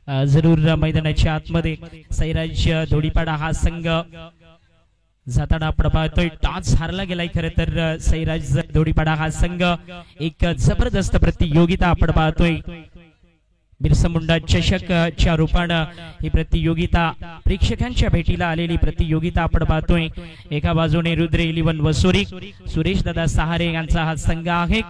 जरूर मैदानाच्या आतमध्ये सैराज धोडीपाडा हा संघ जाताना आपण पाहतोय टॉस हारला गेलाय। खरं तर सैराज धोडीपाडा हा संघ एक जबरदस्त प्रतियोगिता आपण पाहतोय। बिरसा मुंडा चषकच्या रूपानं ही प्रतियोगिता प्रेक्षकांच्या भेटीला आलेली प्रतियोगिता आपण पाहतोय। एका बाजूने रुद्र 11 वसुरी सुरेश दादा सहारे यांचा हा संघ आहे।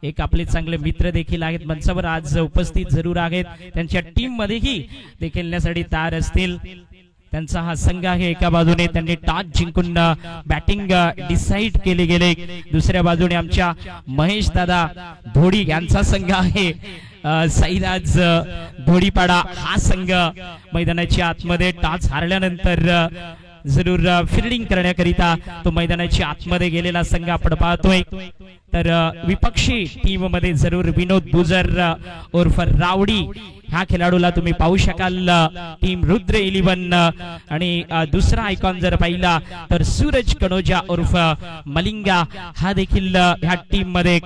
एक आपले चांगले मित्र देखील आहेत, मंचावर आज उपस्थित जरूर आहेत, त्यांच्या टीम मध्येही ते खेळण्यासाठी तयार असतील। त्यांचा हा संघ आहे। एका बाजूने त्यांनी टॉस जिंकून बॅटिंग डिसाइड केले गेले, दुसऱ्या बाजूने आमच्या महेश दादा धोडी यांचा संघ आहे। सैराज धोडीपाडा हा संघ मैदानाच्या आतमध्ये टॉस हारल्यानंतर जरूर फिल्डिंग करण्याकरिता तो मैदानाच्या आतमध्ये गेलेला संघ आपण पाहतोय। तर विपक्षी टीम मध्ये जरूर विनोद बुजर उर्फ रावडी ह्या खेळाडूला तुम्ही पाहू शकाल। टीम रुद्र 11 आणि दुसरा आयकॉन जर पाहिला तर सूरज कनोजा उर्फ मलिंगा हा देखील ह्या टीम मध्ये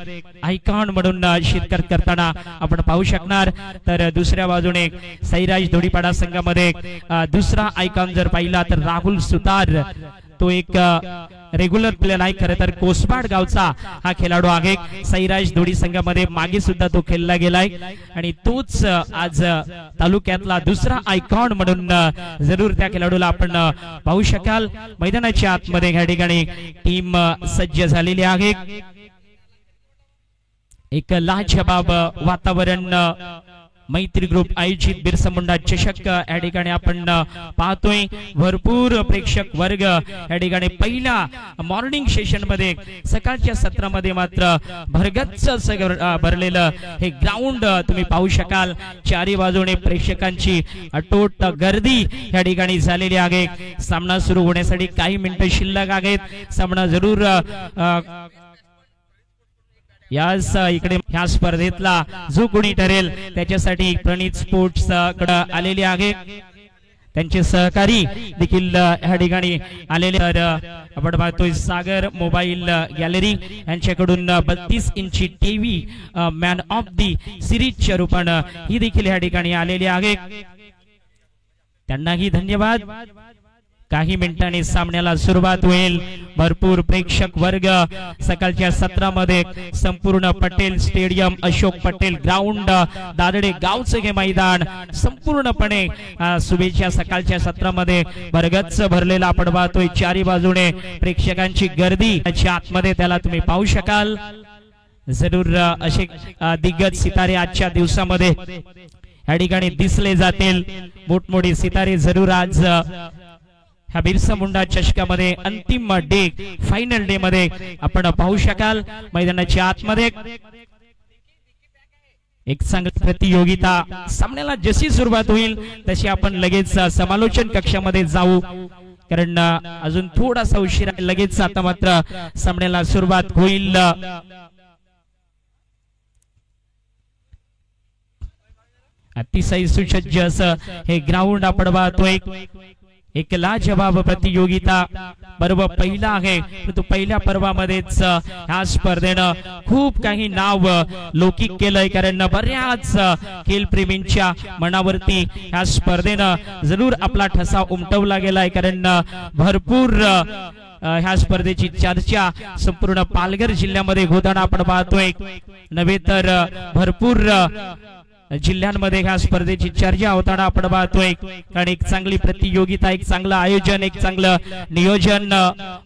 आयकॉन म्हणून शिरकत करताना आपण पाहू शकणार। तर दुसऱ्या बाजूने सैराज धोडीपाडा संघामध्ये दुसरा आयकॉन जर पाहिला तर राहुल सुतार, तो एक रेग्युलर प्लेयर आहे। खरं तर कोसबाड गावचा हा खेळाडू आहे। सैराज धोडी संघामध्ये मागे सुद्धा तो खेळला गेलाय आणि तोच आज तालुक्यातला दुसरा आयकॉन म्हणून जरूर त्या खेळाडूला आपण पाहू शकाल। मैदानाच्या आतमध्ये या ठिकाणी टीम सज्ज झालेली आहे। एक लाजवाब वातावरण मैत्री ग्रुप आयोजित बिरसा मुंडा चषक या ठिकाणी आपण पाहतोय। भरपूर प्रेक्षक वर्ग या ठिकाणी पहिल्या मॉर्निंग सेशन मध्ये सकाळच्या सत्रामध्ये मात्र भरगच्च भरलेलं हे ग्राउंड तुम्ही पाहू शकाल। चारी बाजूने प्रेक्षकांची अटोट गर्दी या ठिकाणी झालेली आहे। सामना सुरू होण्यासाठी काही मिनिटं शिल्लक आहेत। सामना जरूर यास इकडे ह्या स्पर्धेतला जो कोणी ठरेल त्याच्यासाठी प्रणित स्पोर्ट्स कडे आलेले आहे, त्यांचे सहकारी देखील या ठिकाणी आलेले। आपण पाहतोय सागर मोबाईल गॅलरी यांच्याकडून 32 इंची टीव्ही मॅन ऑफ दी सिरीजच्या रूपानं ही देखील या ठिकाणी आलेली आहे, त्यांनाही धन्यवाद। काही मिनिटांनी सामन्याला सुरुवात होईल। भरपूर प्रेक्षक वर्ग सकाळच्या सत्रामध्ये संपूर्ण पटेल स्टेडियम, अशोक पटेल ग्राउंड, दादडे गावचे हे मैदान संपूर्णपणे शुभेच्छा सकाळच्या सत्रामध्ये भरगच्च भरलेला आपण पाहतोय। चारी बाजूने प्रेक्षकांची गर्दी आतमध्ये त्याला तुम्ही पाहू शकाल। जरूर असे दिग्गज सितारे आजच्या दिवसामध्ये या ठिकाणी दिसले जातील। मोठमोठे सितारे जरूर आज ह्या बिरसा मुंडा चषकामध्ये अंतिम डे, फायनल डे मध्ये आपण पाहू शकाल। मैदानाच्या आतमध्ये एक चांगली प्रतियोगिता, सामन्याला जशी सुरुवात होईल तशी आपण लगेच समालोचन कक्षामध्ये जाऊ, कारण अजून थोडासा उशीर आहे। लगेच आता मात्र सामन्याला सुरुवात होईल। अतिशय सुसज्ज असं हे ग्राउंड आपण पाहतोय। एक लाजवाब प्रतियोगिता पर्व पहिला आहे, परंतु पहिल्या पर्वामध्येच ह्या स्पर्धेनं खूप काही नाव लौकिक केलंय, कारण बऱ्याच खेळप्रेमींच्या मनावरती ह्या स्पर्धेनं जरूर आपला ठसा उमटवला गेलाय, कारण भरपूर ह्या स्पर्धेची चर्चा संपूर्ण पालघर जिल्ह्यामध्ये होताना आपण पाहतोय, नव्हे तर भरपूर जिल्ह्यांमध्ये ह्या स्पर्धेची चर्चा होताना आपण पाहतोय। कारण एक चांगली प्रतियोगिता, एक चांगलं आयोजन, एक चांगलं नियोजन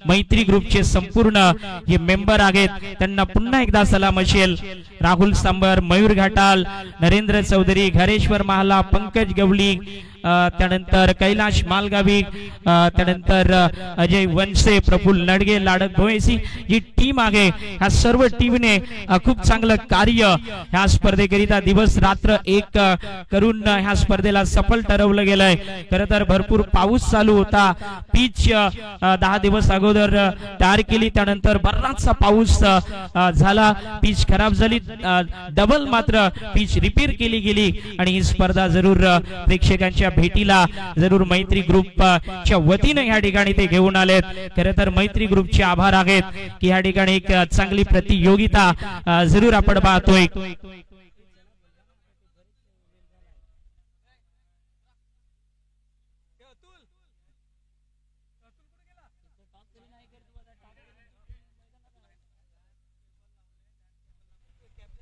मैत्री ग्रुपचे संपूर्ण जे मेंबर आहेत त्यांना पुन्हा एकदा सलाम असेल। राहुल सांबर, मयूर घाटाल, नरेंद्र चौधरी, घरेश्वर महाला, पंकज गवली, त्यानंतर कैलाश मालगावी, त्यानंतर अजय वनसे, प्रफुल्ल नडगे, लाडक भोयसी जी टीम आहे ह्या सर्व टीमने खूप चांगलं कार्य ह्या स्पर्धेकरिता दिवस रात्र एक करून ह्या स्पर्धेला सफल ठरवलं गेलंय। खरं तर भरपूर पाऊस चालू होता, पिच 10 दिवस अगोदर तयार केली, त्यानंतर बराचसा पाऊस झाला, पिच खराब झाली, डबल मात्र पिच रिपेअर केली गेली आणि ही स्पर्धा जरूर प्रेक्षकांच्या भेटीला जरूर मैत्री ग्रुपच्या वतीने या ठिकाणी ते घेऊन आलेत। खरं तर मैत्री ग्रुपचे आभार आहेत की या ठिकाणी एक चांगली प्रतियोगिता जरूर आपण पाहतोय।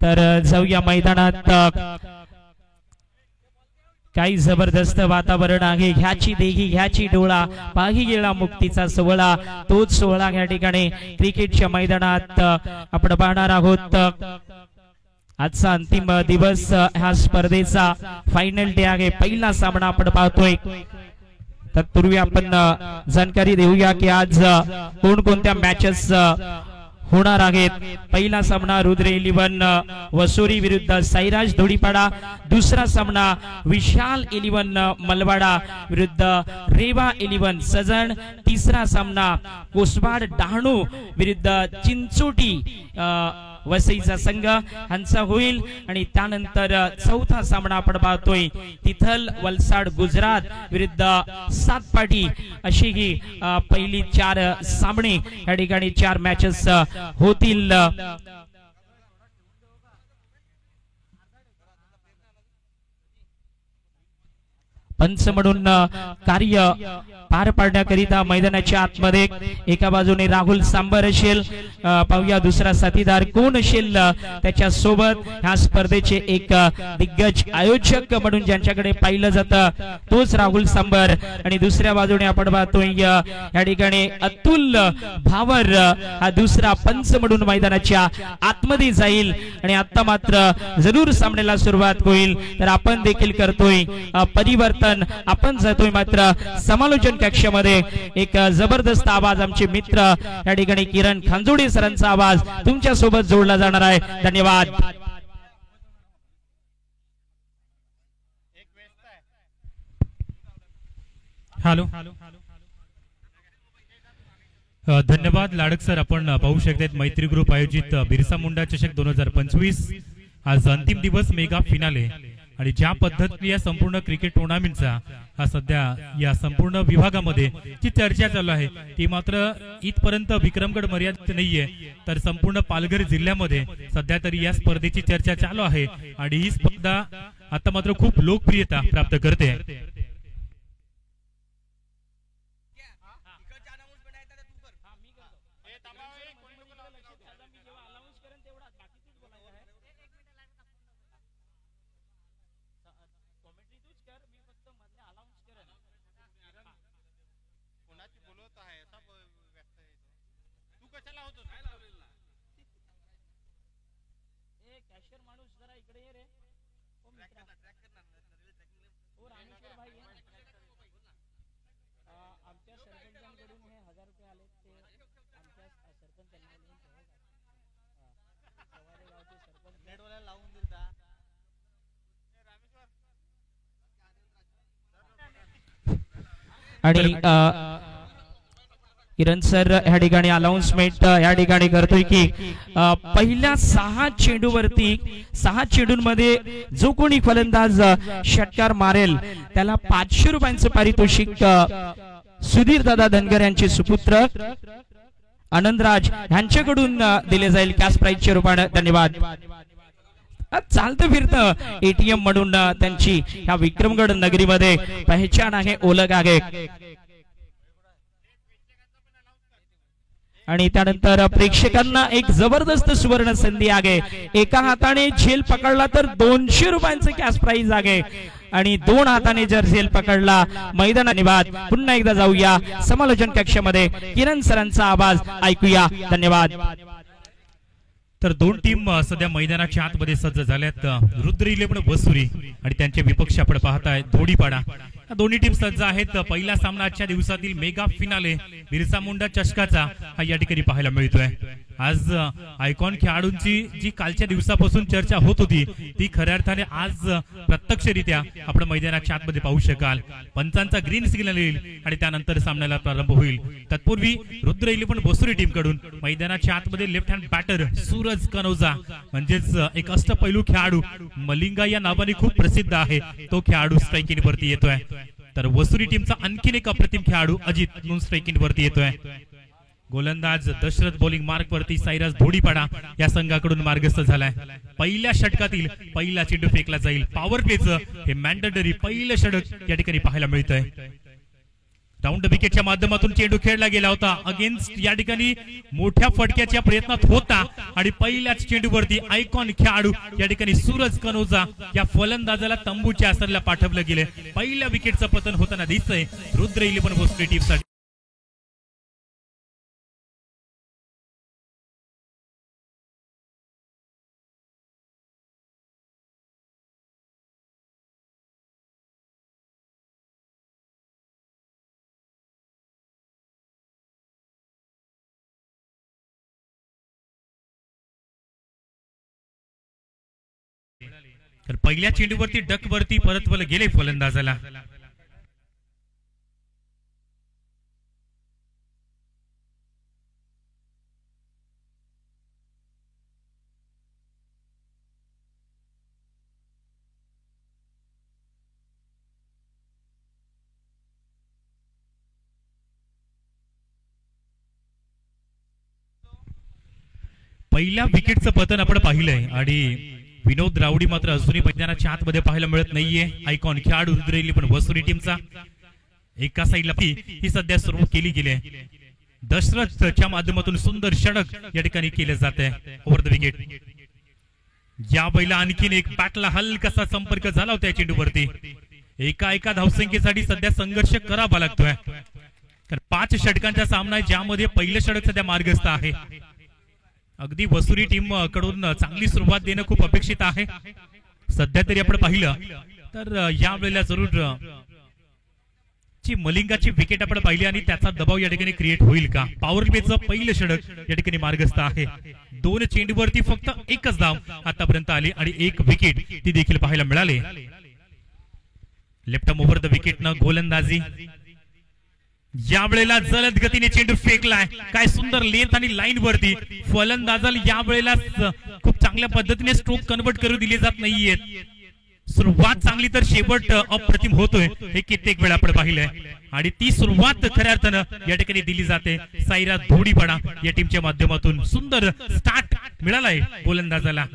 तर जाऊया मैदानात काही जबरदस्त वातावरण आहे. घ्याची देही घ्याची डोळा पाही गेला मुक्तीचा सोहळा, तोच सोहळा या ठिकाणी क्रिकेटच्या मैदानात आपण पाहणार आहोत. आजचा अंतिम दिवस ह्या स्पर्धेचा फायनल डे आहे. पहिला सामना आपण पाहतोय. तत्पूर्वी आपण जानकारी देऊया की आज कोणकोणत्या मॅचेस होणार आहेत. पहिला सामना रुद्र 11 वसुरी विरुद्ध साईराज धोडीपाडा. दुसरा सामना विशाल 11 मलवाडा विरुद्ध रेवा 11 सजण. तिसरा सामना कोसवाड डहाणू विरुद्ध चिंचोटी वसईचा संघ यांचा होईल. आणि त्यानंतर चौथा सामना आपण पाहतोय तिथल वलसाड गुजरात विरुद्ध सातपाटी. अशी ही पहिली 4 सामने या ठिकाणी 4 मॅचेस होतील. पंच म्हणून कार्य पार पाडण्याकरिता मैदानाच्या आतमध्ये एका बाजूने राहुल सांबर असेल. पाहूया दुसरा साथीदार कोण असेल त्याच्या सोबत. ह्या स्पर्धेचे एक दिग्गज आयोजक म्हणून ज्यांच्याकडे पाहिलं जातं तोच राहुल सांबर. आणि दुसऱ्या बाजूने आपण पाहतोय या ठिकाणी अतुल भावर हा दुसरा पंच म्हणून मैदानाच्या आतमध्ये जाईल. आणि आता मात्र जरूर सामन्याला सुरुवात होईल. तर आपण देखील करतोय परिवर्तन. आपण जातोय मात्र समालोचन कक्षामध्ये. एक जबरदस्त आवाज आमचे मित्र या ठिकाणी किरण खांजोडे सरांचा आवाज तुमच्या सोबत जोडला जाणार आहे. धन्यवाद. हॅलो, धन्यवाद लाडक सर. आपण पाहू शकता मैत्री ग्रुप आयोजित बिरसा मुंडा चषक 2025 आज अंतिम दिवस मेगा फिनाले. आणि ज्या पद्धतीने या संपूर्ण क्रिकेट टुर्नामेंटचा हा सध्या या संपूर्ण विभागामध्ये जी चर्चा चालू आहे ती मात्र इथपर्यंत विक्रमगड मर्यादित नाहीये, तर संपूर्ण पालघर जिल्ह्यामध्ये सध्या तरी या स्पर्धेची चर्चा चालू आहे. आणि ही स्पर्धा आता मात्र खूप लोकप्रियता प्राप्त करते. आणि किरण सर या ठिकाणी अनाउन्समेंट या ठिकाणी करतोय की पहिल्या 6 चेंडूवरती 6 चेंडूंमध्ये जो कोणी फलंदाज षटकार मारेल त्याला 500 रुपयांचं पारितोषिक सुधीर दादा धनगर यांचे सुपुत्र आनंदराज यांच्याकडून दिले जाईल कॅश प्राइजच्या रूपाने. धन्यवाद. चालतं फिरतं एटीएम म्हणून त्यांची ह्या विक्रमगड नगरीमध्ये पहचान आहे, ओळख आहे. आणि त्यानंतर प्रेक्षकांना एक जबरदस्त सुवर्ण संधी आहे. एका हाताने झेल पकडला तर 200 रुपयांचं कॅश प्राइज आहे. आणि 2 हाताने जर झेल पकडला मैदानात. धन्यवाद. पुन्हा एकदा जाऊया समालोचन कक्षामध्ये किरण सरांचा आवाज ऐकूया. धन्यवाद. तर 2 टीम सध्या मैदानाच्या आतमध्ये सज्ज झाल्यात. रुद्र 11 वसुरी आणि त्यांचे विपक्ष आपण पाहताय धोडीपाडा. दोन्ही टीम सज्ज आहेत. पहिला सामना आजच्या दिवसातील मेगा फिनाले बिरसा मुंडा चषकाचा हा या ठिकाणी पाहायला मिळतोय. आज आयकॉन खेळाडूंची जी कालच्या दिवसापासून चर्चा होत होती ती खऱ्या अर्थाने आज प्रत्यक्षरित्या आपण मैदानाच्या आतमध्ये पाहू शकाल. पंचांचा ग्रीन सिग्नल येईल आणि त्यानंतर सामन्याला प्रारंभ होईल. तत्पूर्वी रुद्र 11 वसुरी टीम कडून मैदानाच्या आतमध्ये left hand batter Suraj Kanauja म्हणजेच एक अष्टपैलू खेळाडू मलिंगा या नावाने खूप प्रसिद्ध आहे तो खेळाडू स्ट्राइकिंग वरती येतोय. तर वसुरी टीमचा आणखीन एक अप्रतिम खेळाडू अजित नून स्ट्राइकिंग वरती येतोय. गोलंदाज दशरथ बॉलिंग मार्क वरती साईराज धोडीपाडा या संघाकडून मार्गस्थ झालाय. पहिल्या षटकातील पहिला चेंडू फेकला जाईल. पॉवर प्लेचं हे मॅन्डेटरी पहिलं षटक या ठिकाणी पाहायला मिळतंय. राऊंड विकेटच्या माध्यमातून चेंडू खेळला गेला होता. अगेन्स्ट या ठिकाणी मोठ्या फटक्याच्या प्रयत्नात होता आणि पहिल्याच चेंडूवरती आयकॉन खेळाडू या ठिकाणी सूरज कनोजा या फलंदाजाला तंबूच्या आसरला पाठवलं गेले. पहिल्या विकेटचं पतन होताना दिसतंय रुद्र 11 भोसरी टीमसाठी. तर पहिल्या चेंडूवरती डकवरती परतवलं गेले फलंदाजाला. पहिल्या विकेटचं पतन आपण पाहिलंय आणि विनोद राऊडी मात्र अजूनही मैदानाच्या आतमध्ये पाहायला मिळत नाहीये. आयकॉन खेळाडू रुद्र 11 भोसरी टीमचा एका साईडला ही सध्या सुरू केली गेली आहे. दशरथच्या माध्यमातून सुंदर षटक या ठिकाणी केले जात आहे ओव्हर द विकेट. या बैला आणखीन एक बॅटला हलकासा संपर्क झाला होता चेंडूवरती. एका धावसंख्येसाठी सध्या संघर्ष करावा लागतोय. तर 5 षटकांचा सामना आहे ज्यामध्ये पहिलं षटक सध्या मार्गस्थ आहे. अगदी वसुरी टीम कडून चांगली सुरुवात देणं खूप अपेक्षित आहे. सध्या तरी आपण पाहिलं तर यावेळेला जरूर ची मलिंगाची विकेट आपण पाहिली आणि त्याचा दबाव या ठिकाणी क्रिएट होईल का. पॉवर प्लेचं पहिलं षटक या ठिकाणी मार्गस्थ आहे. 2 चेंडूवरती फक्त एकच धाव आतापर्यंत आली आणि 1 विकेट ती देखील पाहायला मिळाली. लेफ्ट ओव्हर द विकेटनं गोलंदाजी. यावेळेला जलद गतीने चेंडू फेकलाय. काय सुंदर लेंथ आणि लाईन वरती फलंदाजाला यावेळेला खूप चांगल्या पद्धतीने स्ट्रोक कन्वर्ट करू दिले जात नाहीये. सुरुवात चांगली तर शेवट अप्रतिम होतोय हे कित्येक वेळा आपण पाहिलंय आणि ती सुरुवात खऱ्या अर्थानं या ठिकाणी दिली जाते साईरा धोडीपाडा या टीमच्या माध्यमातून. सुंदर स्टार्ट मिळालाय गोलंदाजाला.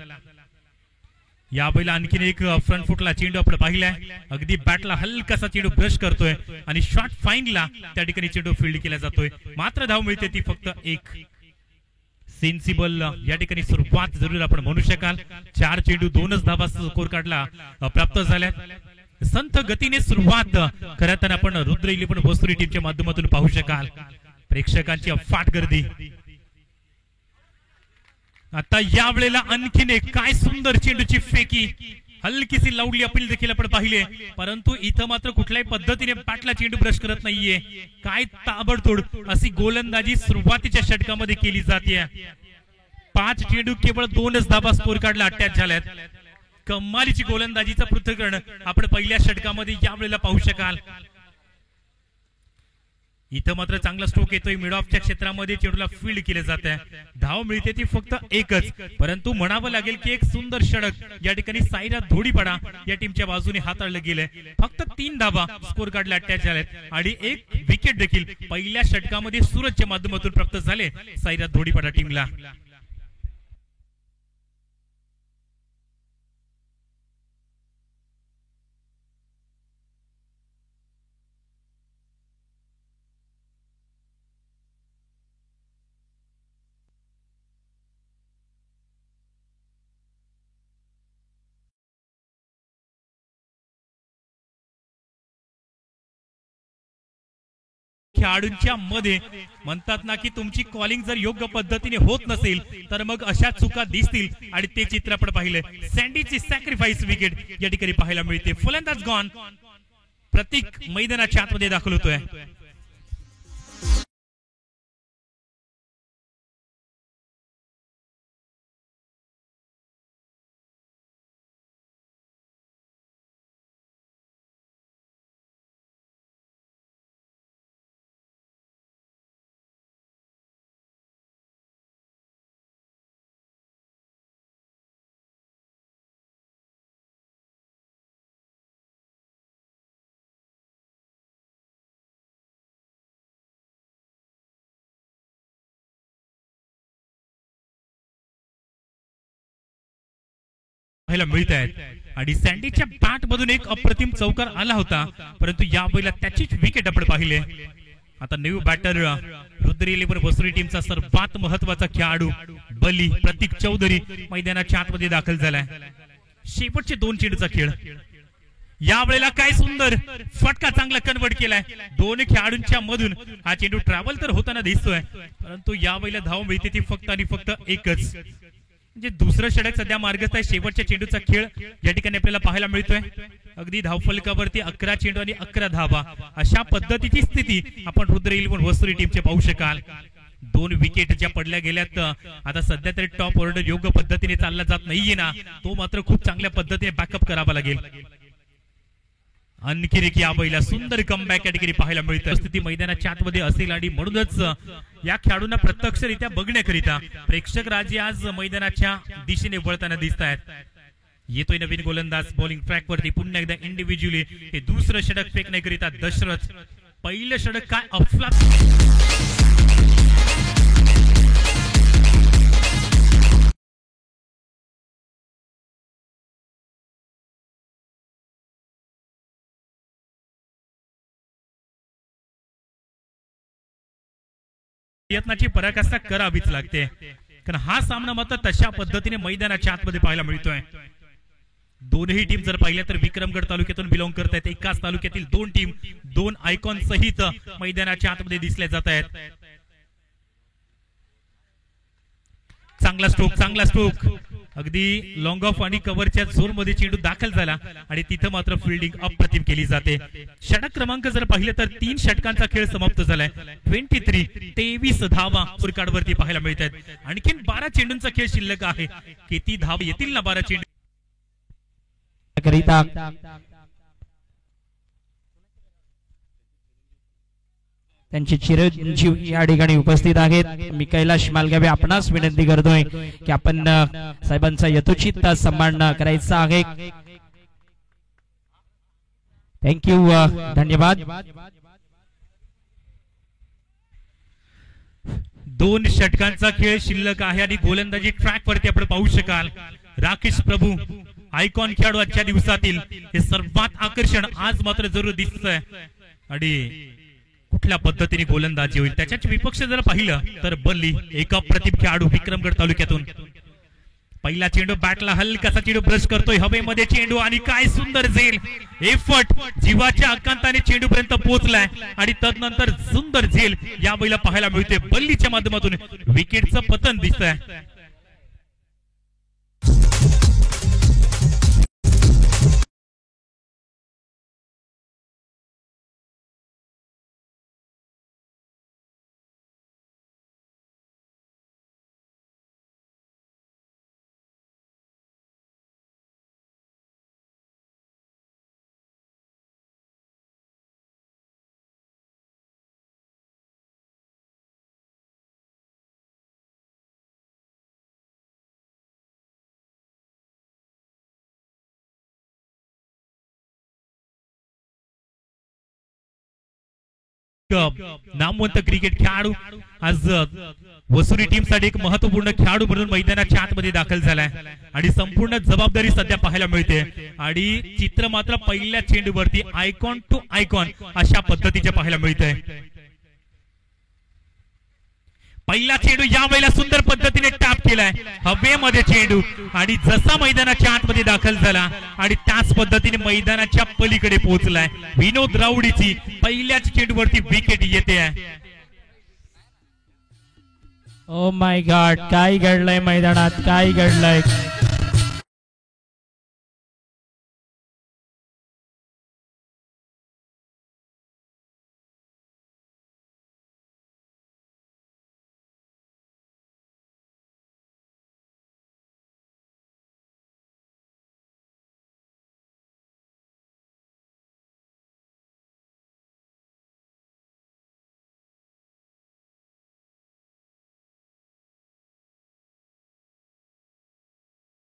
यावेळेला आणखीन एक फ्रंट फुटला चेंडू आपण पाहिलाय. अगदी बॅटला हलकासा चेंडू ब्रश करतोय आणि शॉर्ट फाईनला त्या ठिकाणी चेंडू फील्ड केला जातोय. मात्र धाव मिळते ती फक्त 1. सेन्सिबल या ठिकाणी सुरुवात जरूर आपण म्हणू शकाल. 4 चेंडू 2च धावा स्कोर कार्डला प्राप्त झाल्या. संथ गतीने सुरुवात खऱ्या तर आपण रुद्र 11 भोसरी टीमच्या माध्यमातून पाहू शकाल. प्रेक्षकांची अफाट गर्दी. आता यावेळेला आणखीन एक काय सुंदर चेंडूची फेकी. हलकीशी लाऊडली अपील देखील आपण पाहिले परंतु इथं मात्र कुठल्याही पद्धतीने बॅटला चेंडू ब्रश करत नाहीये. काय ताबडतोड अशी गोलंदाजी सुरुवातीच्या षटकामध्ये केली जाते. 5 चेंडू केवळ 2च धावा स्कोर कार्डला अटॅच झाल्यात. कमालीची गोलंदाजीचं पृथक्करण आपण पहिल्या षटकामध्ये यावेळेला पाहू शकाल. इथं मात्र चांगला स्ट्रोक येतोय. मिड ऑफच्या क्षेत्रामध्ये चेंडूला फील्ड केले जात आहे. धाव मिळते ती फक्त 1च परंतु म्हणावं लागेल की एक सुंदर षटक या ठिकाणी साईरा धोडीपाडा या टीमच्या बाजूने हाताळलं गेलंय. फक्त 3 धावा स्कोर कार्डला अटॅच झाल्यात आणि 1 विकेट देखील पहिल्या षटकामध्ये सूरजच्या माध्यमातून प्राप्त झाले साईरा धोडीपाडा टीमला. खेळाडूंच्या मध्ये म्हणतात ना की तुमची कॉलिंग जर योग्य पद्धतीने होत नसेल तर मग अशा चुका दिसतील आणि ते चित्र आपण पाहिलंय. सँडीची सॅक्रिफाईस विकेट या ठिकाणी पाहायला मिळते. फलंदाज गॉन. प्रतीक मैदानाच्या आतमध्ये दाखल होतोय. पाहायला मिळत आहेत. आणि सँडीच्या बॅट मधून एक अप्रतिम चौकार आला होता, परंतु यावेळेला त्याचीच विकेट आपण पाहिले. आता न्यू बॅटर रुद्र 11 वसुरी टीमचा सर्वात महत्वाचा खेळाडू बली प्रतीक चौधरी मैदानाच्या आतमध्ये दाखल झालाय. शेवटचे 2 चेंडूचा खेळ. यावेळेला काय सुंदर फटका चांगला कन्वर्ट केलाय. 2 खेळाडूंच्या मधून हा चेंडू ट्रॅव्हल तर होताना दिसतोय, परंतु यावेळेला धाव मिळते ती फक्त आणि फक्त एकच. म्हणजे दुसरं षटक सध्या मार्गस्थ आहे. शेवटच्या चेंडूचा खेळ या ठिकाणी आपल्याला पाहायला मिळतोय. अगदी धावफलकावरती 11 चेंडू आणि 11 धावा अशा पद्धतीची स्थिती आपण रुद्र 11 वसुरी टीमचे पाहू शकाल. 2 विकेट ज्या पडल्या गेल्यात, आता सध्या तरी टॉप ऑर्डर योग्य पद्धतीने चालला जात नाहीये ना, तो मात्र खूप चांगल्या पद्धतीने बॅकअप करावा लागेल. आणखी एक यावेळेला सुंदर कमबॅक या ठिकाणी पाहायला मिळतं. स्थिती मैदानाच्या आतमध्ये असेल आणि म्हणूनच या खेळाडूंना प्रत्यक्षरित्या बघण्याकरिता प्रेक्षक राजे आज मैदानाच्या दिशेने वळताना दिसत आहेत. येतोय नवीन गोलंदाज बॉलिंग ट्रॅक वरती पुन्हा एकदा इंडिव्हिज्युअली हे दुसरं षटक फेकण्याकरिता दशरथ. पहिलं षटक काय अफलात प्रयत्नाची पराकाष्ठा करावीच लागते, कारण हा सामना मात्र तशा पद्धतीने मैदानाच्या आतमध्ये पाहायला मिळतोय. दोनही टीम जर पाहिल्या तर विक्रमगड तालुक्यातून बिलॉंग करत आहेत. एकाच तालुक्यातील 2 टीम 2 आयकॉन सहित मैदानाच्या आतमध्ये दिसल्या जात आहेत. चांगला स्ट्रोक अगदी लॉंग ऑफ आणि कव्हरच्या झोन मध्ये चेंडू दाखल झाला आणि तिथं मात्र फिल्डिंग अप्रतिम केली जाते. षटक क्रमांक जर पाहिलं तर 3 षटकांचा खेळ समाप्त झालाय. 23 धावा स्कोरकार्डवरती पाहायला मिळत आहेत. आणखीन 12 चेंडूंचा खेळ शिल्लक आहे. किती धाव येतील ना 12 चेंडू करिता. त्यांचे चिरंजीव या ठिकाणी उपस्थित आहेत. मी कैलाश मालगावे आपणास विनंती करतोय की आपण साहेबांचा यथोचित सन्मान करायचा आहे. थँक्यू, धन्यवाद. 2 षटकांचा खेळ शिल्लक आहे आणि गोलंदाजी ट्रॅक वरती आपण पाहू शकाल. राकेश प्रभू आयकॉन खेळाडू आजच्या दिवसातील हे सर्वात आकर्षण आज मात्र जरूर दिसतंय. आणि कुठल्या पद्धतीने गोलंदाजी होईल त्याच्याच विपक्ष जर पाहिलं तर बल्ली एक अप्रतिम खेळाडू विक्रमगड तालुक्यातून. पहिला चेंडू बॅटला हलकासा चेंडू ब्रश करतोय हवेमध्ये चेंडू आणि काय सुंदर झेल. एफर्ट जीवाच्या आकांताने चेंडू पर्यंत पोहोचलाय आणि तदनंतर सुंदर झेल यावेळेला पाहायला मिळते. बल्लीच्या माध्यमातून विकेटचं पतन दिसतंय. नामवंत क्रिकेट खेळाडू आज वसुरी टीम साठी एक महत्वपूर्ण खेळाडू म्हणून मैदानाच्या आतमध्ये दाखल झालाय आणि संपूर्ण जबाबदारी सध्या पाहायला मिळते. आणि चित्र मात्र पहिल्या चेंडूवरती आयकॉन टू आयकॉन अशा पद्धतीचे पाहायला मिळतंय. पहिला चेंडू यावेळेला सुंदर पद्धतीने टॅप केलाय हवेमध्ये चेंडू आणि जसा मैदानाच्या आतमध्ये दाखल झाला आणि त्याच पद्धतीने मैदानाच्या पलीकडे पोहोचलाय. विनोद राऊडीची पहिल्याच चेंडूवरती विकेट येते आहे. ओ माय गॉड, काय घडलंय मैदानात, काय घडलंय.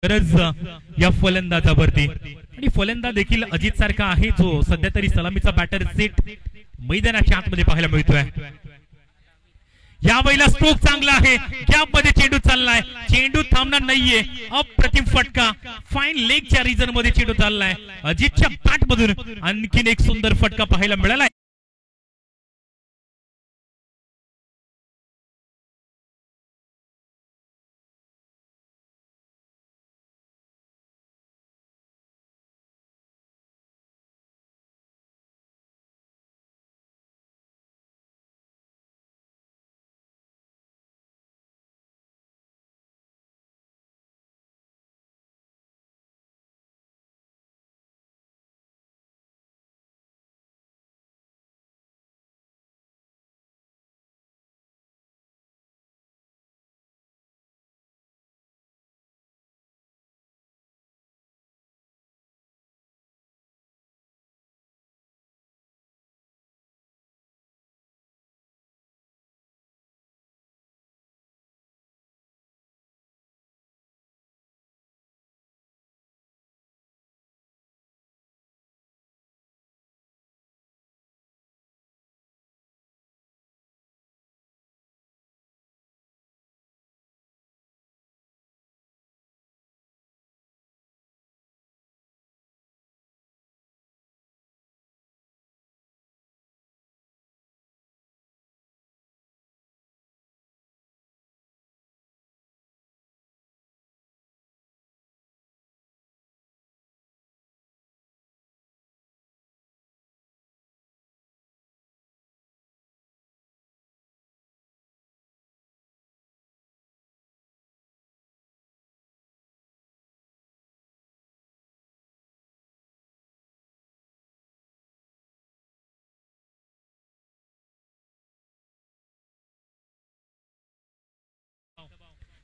गरज या फलंदाजावरती आणि फलंदाज देखील अजित सारखा आहे जो सध्या तरी सलामीचा बॅटर सेट मैदानाच्या आतमध्ये पाहायला मिळतोय. यावेळेला स्ट्रोक चांगला आहे, गॅप मध्ये चेंडू चाललाय, चेंडू थांबणार नाहीये, अप्रतिम फटका, फाईन लेगच्या रिजन मध्ये चेंडू चाललाय, अजितच्या बॅट मधून आणखीन एक सुंदर फटका पाहायला मिळालाय.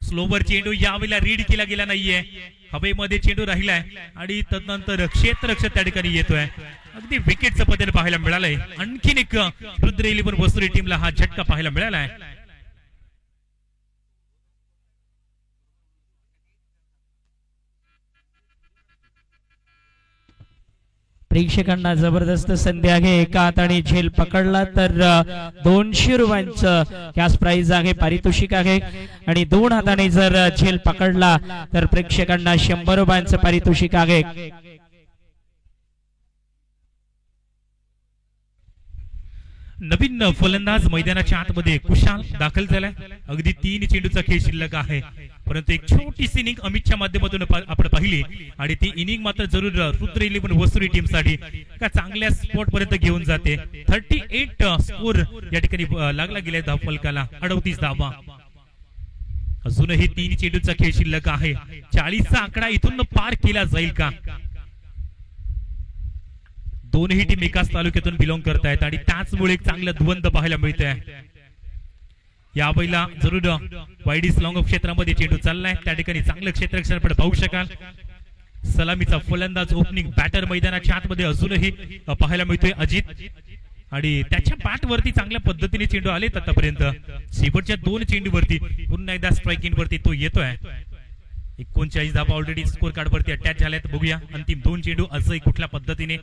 स्लोवर चेंडू यावेळेला रीड केला गेला नाहीये, हवेमध्ये चेंडू राहिलाय आणि तदनंतर क्षेत्ररक्षक त्या ठिकाणी येतोय. अगदी विकेटचं पद्धतीने पाहायला मिळालंय. आणखीन एक रुद्र 11 वसुरी टीमला हा झटका पाहायला मिळालाय. प्रेक्षकांना जबरदस्त संधी आहे. एका हाताने झेल पकडला तर 200 रुपयांचं कॅश प्राइज आहे, पारितोषिक आहे, आणि 2 हाताने जर झेल पकडला तर प्रेक्षकांना 100 रुपयांचं पारितोषिक आहे. नवीन फलंदाज मैदानाच्या आतमध्ये कुशाल दाखल झालाय. अगदी 3 चेंडूचा खेळ शिल्लक आहे, परंतु एक छोटीशी इनिंग अमितच्या माध्यमातून आपण पाहिली आणि ती इनिंग मात्र जरूर रुद्र 11 वसुरी टीम साठी का चांगल्या स्पॉट पर्यंत घेऊन जाते. 38 स्कोर या ठिकाणी लागला गेलाय धावफलकाला, 38 धावा. अजूनही 3 चेंडूचा खेळ शिल्लक आहे. 40चा आकडा इथून पार केला जाईल का? दोनही टीम एकाच तालुक्यातून बिलॉंग करतायत आणि त्याचमुळे एक चांगलं द्वंद्व पाहायला मिळतंय. यावेळेला जरूर वाईडीस लॉंग ऑफ क्षेत्रामध्ये चेंडू चाललाय, त्या ठिकाणी चांगलं क्षेत्ररक्षण आपण पाहू शकाल. सलामीचा फलंदाज ओपनिंग बॅटर मैदानाच्या आतमध्ये अजूनही पाहायला मिळतोय अजित, आणि त्याच्या बॅटवरती चांगल्या पद्धतीने चेंडू आलेत आतापर्यंत. शेवटच्या 2 चेंडूवरती पुन्हा एकदा स्ट्राइकिंग वरती तो येतोय. 39 धावा ऑलरेडी स्कोर कार्ड वरती अटॅच झाल्यात. बघूया अंतिम 2 चेंडू असंही कुठल्या पद्धतीने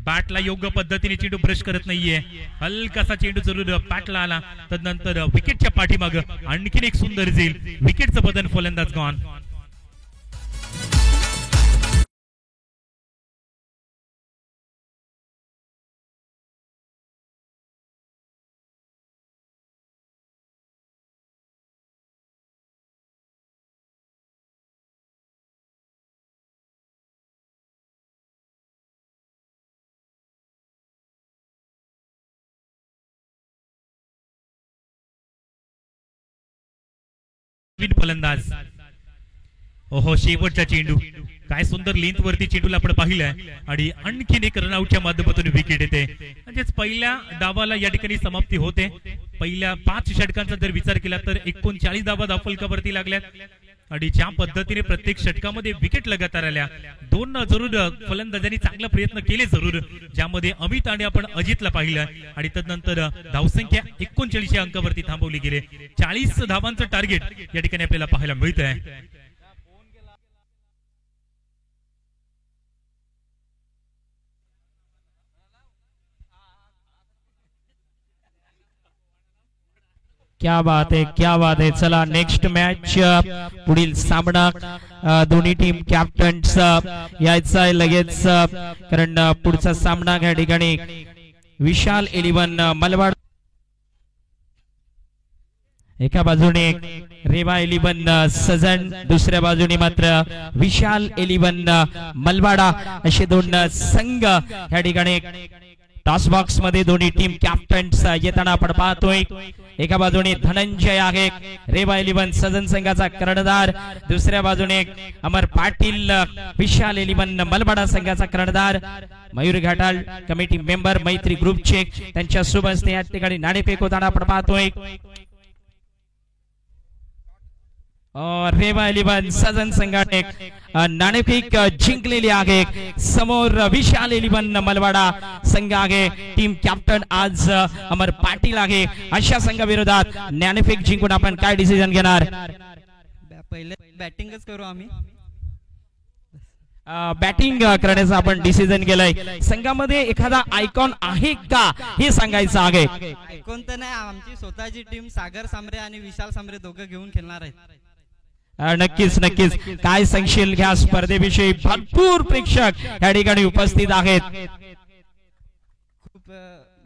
बॅटला योग्य पद्धतीने चेंडू ब्रश करत नाहीये. हलकासा चेंडू जरूर बॅटला आला, तदनंतर विकेटच्या पाठीमाग आणखीन एक सुंदर झेल, विकेटचं बदन, फलंदाज गॉन. फलंदाज ओहो, शेवटचा चेंडू, काय सुंदर लेंथ वरती चेंडूला आपण पाहिलंय आणि आणखीन एक रनआउटच्या माध्यमातून विकेट येते. म्हणजेच पहिल्या डावाला या ठिकाणी समाप्ती होते. पहिल्या 5 षटकांचा जर विचार केला तर 39 धावा धावफलकावरती लागल्यात आणि ज्या पद्धतीने प्रत्येक षटकामध्ये विकेट लगातार आल्या. 2 जरूर फलंदाजांनी चांगला प्रयत्न केले जरूर, ज्यामध्ये अमित आणि आपण अजितला पाहिलं आणि तदनंतर धावसंख्या 39 अंकावरती थांबवली गेली. 40 धावांचं टार्गेट या ठिकाणी आपल्याला पाहायला मिळत आहे. क्या बात आहे, क्या बात आहे. चला नेक्स्ट मॅच, पुढील सामना दोन्ही टीम कॅप्टन्स यायचा आहे लगेच, कारण पुढचा सामना या ठिकाणी विशाल 11 मलबाड एका बाजूने रेवा 11 सजन, दुसऱ्या बाजूने मात्र विशाल 11 मलबाडा असे दोन संघ या ठिकाणी टॉस बॉक्स मध्ये दोन्ही टीम कॅप्टन्स येताना आपण पाहतोय. एका बाजूने धनंजय आहे रेवा 11 सजन संघाचा कर्णधार, दुसऱ्या बाजूने अमर पाटील विशाल 11 मलबाडा संघाचा कर्णधार. मयूर घाटाल कमिटी मेंबर मैत्री ग्रुपचे त्यांच्या शुभ हस्ते या ठिकाणी नाणेफेक होताना आपण पाहतोय. रेवा 11 सजन संघाने नाणेफेक जिंकलेली आहे. समोर विशाल 11 मलबाडा संघ आहे. टीम कॅप्टन आज अमर पाटील आहे. अशा संघाविरोधात नाणेफेक जिंकून आपण काय डिसिजन घेणार? पहिले बॅटिंगच करू आम्ही. बॅटिंग करण्याचा आपण डिसिजन केलंय. संघामध्ये एखादा आयकॉन आहे का हे सांगायचं आहे. आयकॉन तर नाही, आमची स्वतःची टीम सागर सांबरे आणि विशाल सांबरे दोघं घेऊन खेळणार आहेत. नक्कीच नक्कीच. काय सांगशील ह्या स्पर्धेविषयी? भरपूर प्रेक्षक या ठिकाणी उपस्थित आहेत. खूप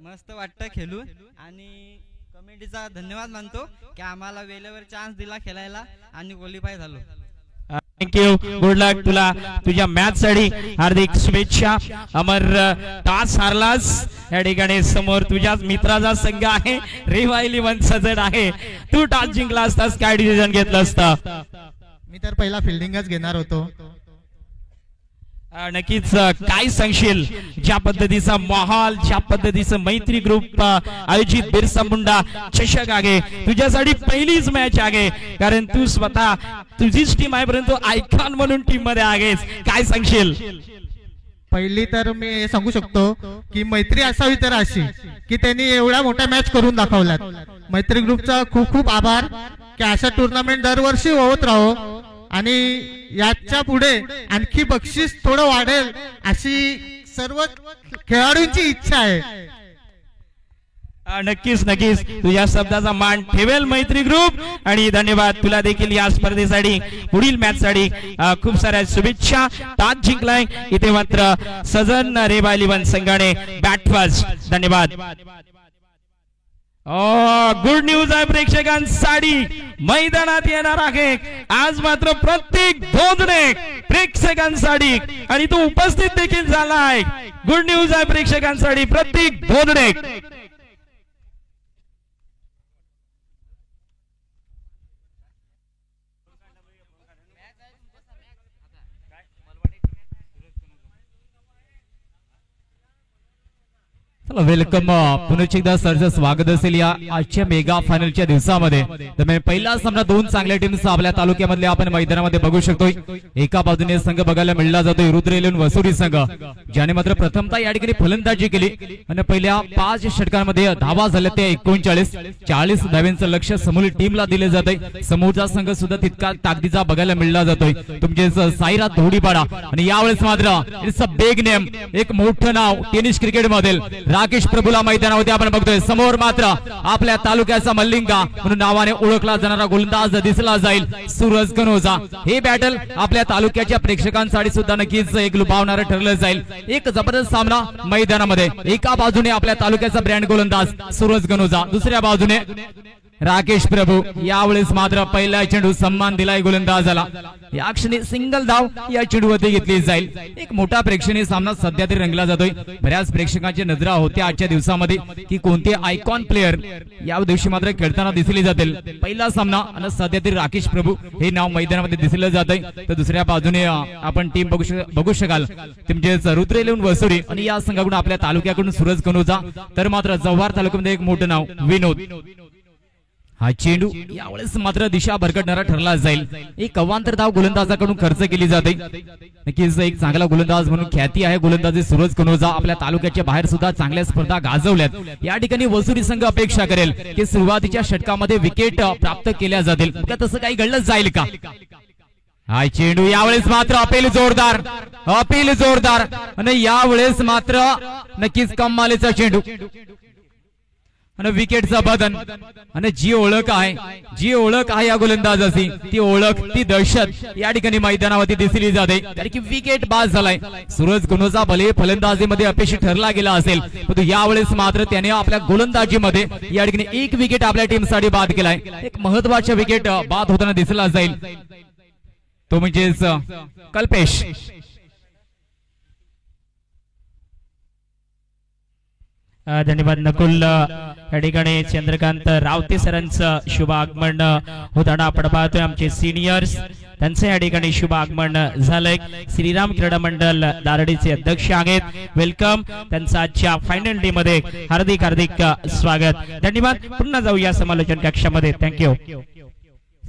मस्त वाटतं खेळून आणि कमिटीचा धन्यवाद मानतो की आम्हाला वेळेवर चान्स दिला खेळायला आणि क्वालिफाय झालो. थँक्यू, गुड लक तुला तुझ्या मॅच साठी हार्दिक शुभेच्छा. अमर टॉस हारलास या ठिकाणी. समोर तुझ्याच मित्राचा संघ आहे रेवा 11 सजन आहे. तू टॉस जिंकला असतास काय डिसिजन घेतलं असतं? मी तर पहिला फिल्डिंगच घेणार होतो. नक्कीच. काय सांगशील ज्या पद्धतीचा माहोल, ज्या पद्धतीचं मैत्री ग्रुप आयोजित बिरसा मुंडा चषक आहे, तुझ्यासाठी पहिलीच मॅच आहे, कारण तू स्वतः तुझीच टीम आहे परंतु आयकॉन म्हणून टीम मध्ये आहेस. काय सांगशील? पहिली तर मी हे सांगू शकतो की मैत्री असावी तर अशी की त्यांनी एवढ्या मोठ्या मॅच करून दाखवल्यात. मैत्री ग्रुपचा खूप खूप आभार की अशा टुर्नामेंट दरवर्षी होत राहो आणि याच्या पुढे आणखी बक्षीस थोडं वाढेल अशी सर्व खेळाडूंची इच्छा आहे. नक्कीच नक्कीच. तुझ्या शब्दाचा मान ठेवेल मैत्री ग्रुप. आणि धन्यवाद तुला देखील या स्पर्धेसाठी, पुढील मॅच साठी खूप साऱ्या शुभेच्छा. टॉस जिंकलाय इथे मात्र सजन रेवा 11 संघाने बॅट फर्स्ट. धन्यवाद. गुड न्यूज आहे प्रेक्षकांसाठी, मैदानात येणार आहे आज मात्र प्रत्येक धोंडणे प्रेक्षकांसाठी आणि तो उपस्थित देखील झाला आहे. गुड न्यूज आहे प्रेक्षकांसाठी, प्रत्येक धोंडणे. वेलकम. पुन्हा एकदा सरचं स्वागत असेल या आजच्या मेगा फायनलच्या दिवसामध्ये. तर पहिला सामना दोन चांगल्या टीम्स आपल्या तालुक्यामधले आपण मैदानामध्ये बघू शकतोय. एका बाजूने संघ बघायला मिळला जातोय रुद्र 11 वसुरी संघ, ज्याने मात्र प्रथमतः या ठिकाणी फलंदाजी केली आणि पहिल्या 5 षटकांमध्ये धावा झाल्या ते 39 धाव्यांचं लक्ष समोर टीमला दिले जाते. समोरचा संघ सुद्धा तितका ताकदीचा बघायला मिळला जातोय. तुमचे साईराज धोडीपाडा आणि यावेळेस मात्र इट्स अ बिग नेम, एक मोठं नाव टेनिस क्रिकेट मधील राकेश प्रभूला मैदानावरती आपण बघतोय. समोर मात्र आपल्या तालुक्याचा मल्लिंगा म्हणून नावाने ओळखला जाणारा गोलंदाज दिसला जाईल सूरज कनोजा. हे बॅटल आपल्या तालुक्याच्या प्रेक्षकांसाठी सुद्धा नक्कीच एक लुभावणारं ठरलं जाईल. एक जबरदस्त सामना मैदानामध्ये. एका बाजूने आपल्या तालुक्याचा ब्रँड गोलंदाज सूरज कनोजा, दुसऱ्या बाजूने राकेश प्रभू. यावेळेस मात्र पहिला चेंडू सन्मान दिलाय गोलंदाजाला. या क्षणी सिंगल धाव या चेंडूवरती घेतली जाईल. एक मोठा प्रेक्षणीय सामना सध्या तरी रंगला जातोय. बऱ्याच प्रेक्षकांची नजरा होत्या आजच्या दिवसामध्ये की कोणते आयकॉन प्लेयर या दिवशी मात्र खेळताना दिसले जातील. पहिला सामना आणि सध्या तरी राकेश प्रभू हे नाव मैदानामध्ये दिसलं जात आहे. तर दुसऱ्या बाजूने आपण टीम बघू शकाल तुमचेच रुद्र 11 वसुरी आणि या संघाकडून आपल्या तालुक्याकडून सूरज कनोजा, तर मात्र जव्हार तालुक्यामध्ये एक मोठं नाव विनोद. हा चेंडू यावेळेस मात्र दिशा भरकटणारा ठरला जाईल. एक अवांतर धाव गोलंदाजाकडून खर्च केली जाते. नक्कीच एक चांगला गोलंदाज म्हणून ख्याती आहे गोलंदाजी सूरज कनोजा. आपल्या तालुक्याच्या बाहेर सुद्धा चांगल्या स्पर्धा गाजवल्यात. या ठिकाणी वसुरी संघ अपेक्षा करेल की सुरुवातीच्या षटकामध्ये विकेट प्राप्त केल्या जातील. तसं काही घडलं जाईल का? हा चेंडू यावेळेस मात्र अपील जोरदार आणि यावेळेस मात्र नक्कीच कमालीचा चेंडू. आणि विकेटचं बदन आणि जी ओळख आहे या गोलंदाजाची ती ओळख ती दहशत या ठिकाणी मैदानावरती दिसली जाते कारण की विकेट बाद झालाय. सूरज गुनोजा भले फलंदाजीमध्ये अपेक्षित ठरला गेला असेल परंतु यावेळेस मात्र त्याने आपल्या गोलंदाजीमध्ये या ठिकाणी एक विकेट आपल्या टीमसाठी बाद केलाय. एक महत्वाचा विकेट बाद होताना दिसला जाईल तो म्हणजेच कल्पेश. धन्यवाद नकुल. या ठिकाणी चंद्रकांत रावते सरांचं शुभ आगमन होताना आपण पाहतोय. आमचे सिनियर्स त्यांचं या ठिकाणी शुभ आगमन झालंय. श्रीराम क्रीडा मंडळ दारडीचे अध्यक्ष आहेत. वेलकम त्यांचं आजच्या फायनल डे मध्ये हार्दिक हार्दिक स्वागत. धन्यवाद. पुन्हा जाऊया समालोचन कक्षामध्ये. थँक्यू.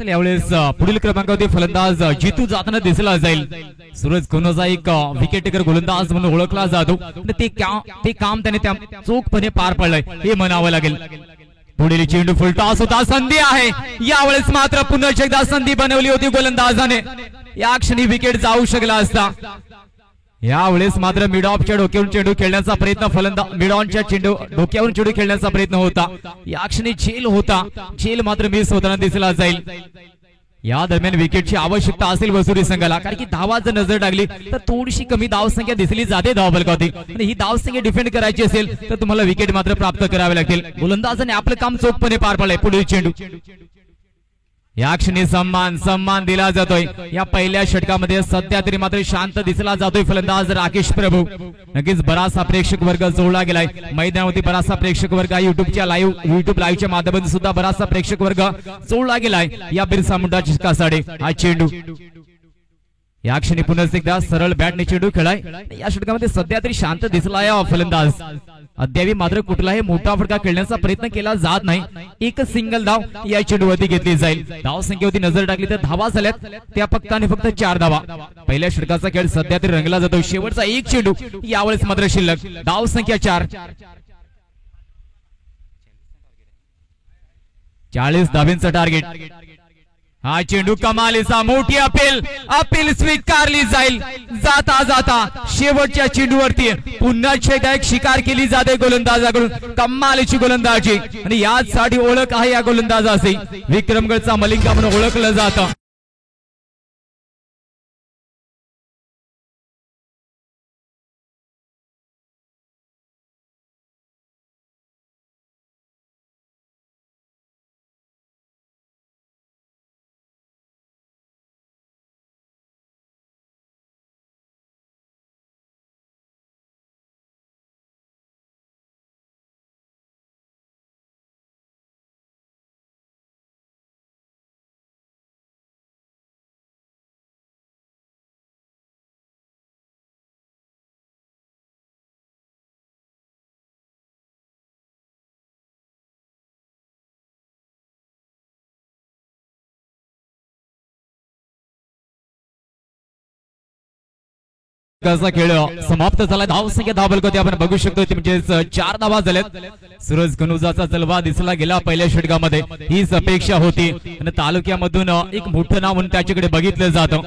यावेळेस पुढील क्रमांकावरती फलंदाज जितू जाताना दिसला जाईल. सूरज गुनोजा एक विकेट टेकर गोलंदाज म्हणून ओळखला जातो. ते काम त्याने त्या चोखपणे पार पडलंय हे म्हणावं लागेल. पुढील चेंडू फुल टॉस होता. संधी आहे यावेळेस मात्र पुन्हा एकदा संधी बनवली होती गोलंदाजाने. या क्षणी विकेट जाऊ शकला असता. यावेळेस मात्र मिड ऑफच्या डोक्यावरून चेंडू खेळण्याचा प्रयत्न मिड ऑनच्या चेंडू डोक्यावरून चेंडू खेळण्याचा प्रयत्न होता. या क्षणी झेल मात्र मिस होताना दिसला जाईल. या दरम्यान विकेटची आवश्यकता असेल वसुरी संघाला कारण की धावा जर नजर टाकली तर थोडीशी कमी धावसंख्या दिसली जाते धावफलकावरती आणि ही धावसंख्या डिफेंड करायची असेल तर तुम्हाला विकेट मात्र प्राप्त करावे लागतील. गोलंदाजाने आपलं काम चोखपणे पार पाडलंय. पुढील चेंडू या क्षणी सन्मान दिला जातोय. या पहिल्या षटकामध्ये सध्या तरी मात्र शांत दिसला जातोय फलंदाज राकेश प्रभू. नक्कीच बराचसा प्रेक्षक वर्ग जोडला गेलाय मैदानावरती. बराचसा प्रेक्षक वर्ग युट्यूब लाईव्हच्या माध्यमातून सुद्धा बराचसा प्रेक्षक वर्ग जोडला गेलाय या बिरसा मुंडा चिकासाठी. हा चेंडू या क्षणी पुन्हा एकदा सरळ बॅटने चेंडू खेळाय. या षटकामध्ये सध्या तरी शांत दिसला या फलंदाज. अद्याप मात्र कुठलाही मोठा फटका खेळण्याचा प्रयत्न केला जात नाही. एक सिंगल धाव या चेंडूवरती घेतली जाईल. धाव संख्येवरती नजर टाकली तर धावा झाल्यात त्या फक्त 4 धावा. पहिल्या षटकाचा खेळ सध्या तरी रंगला जातो. शेवटचा एक चेंडू यावेळेस मात्र शिल्लक. धाव संख्या 4. 40 धावांचं टार्गेट. हा चेंडू कमालीचा. मोठी अपील स्वीकारली जाईल. जाता शेवटच्या चेंडूवरती पुन्हा एक शिकार केली जाते गोलंदाजाकडून. कमालीची गोलंदाजी आणि यासाठी ओळख आहे या गोलंदाजाची. विक्रमगडचा मलिंगा म्हणून ओळखलं जातं. खेळ समाप्त झाला. धावसंख्या धावफलकावरती आपण बघू शकतो म्हणजेच 4 धावा झाल्यात. सूरज गुनोजाचा जलवा दिसला गेला पहिल्या षटकामध्ये. हीच अपेक्षा होती आणि तालुक्यामधून एक मोठं नाव म्हणून त्याच्याकडे बघितलं जातं.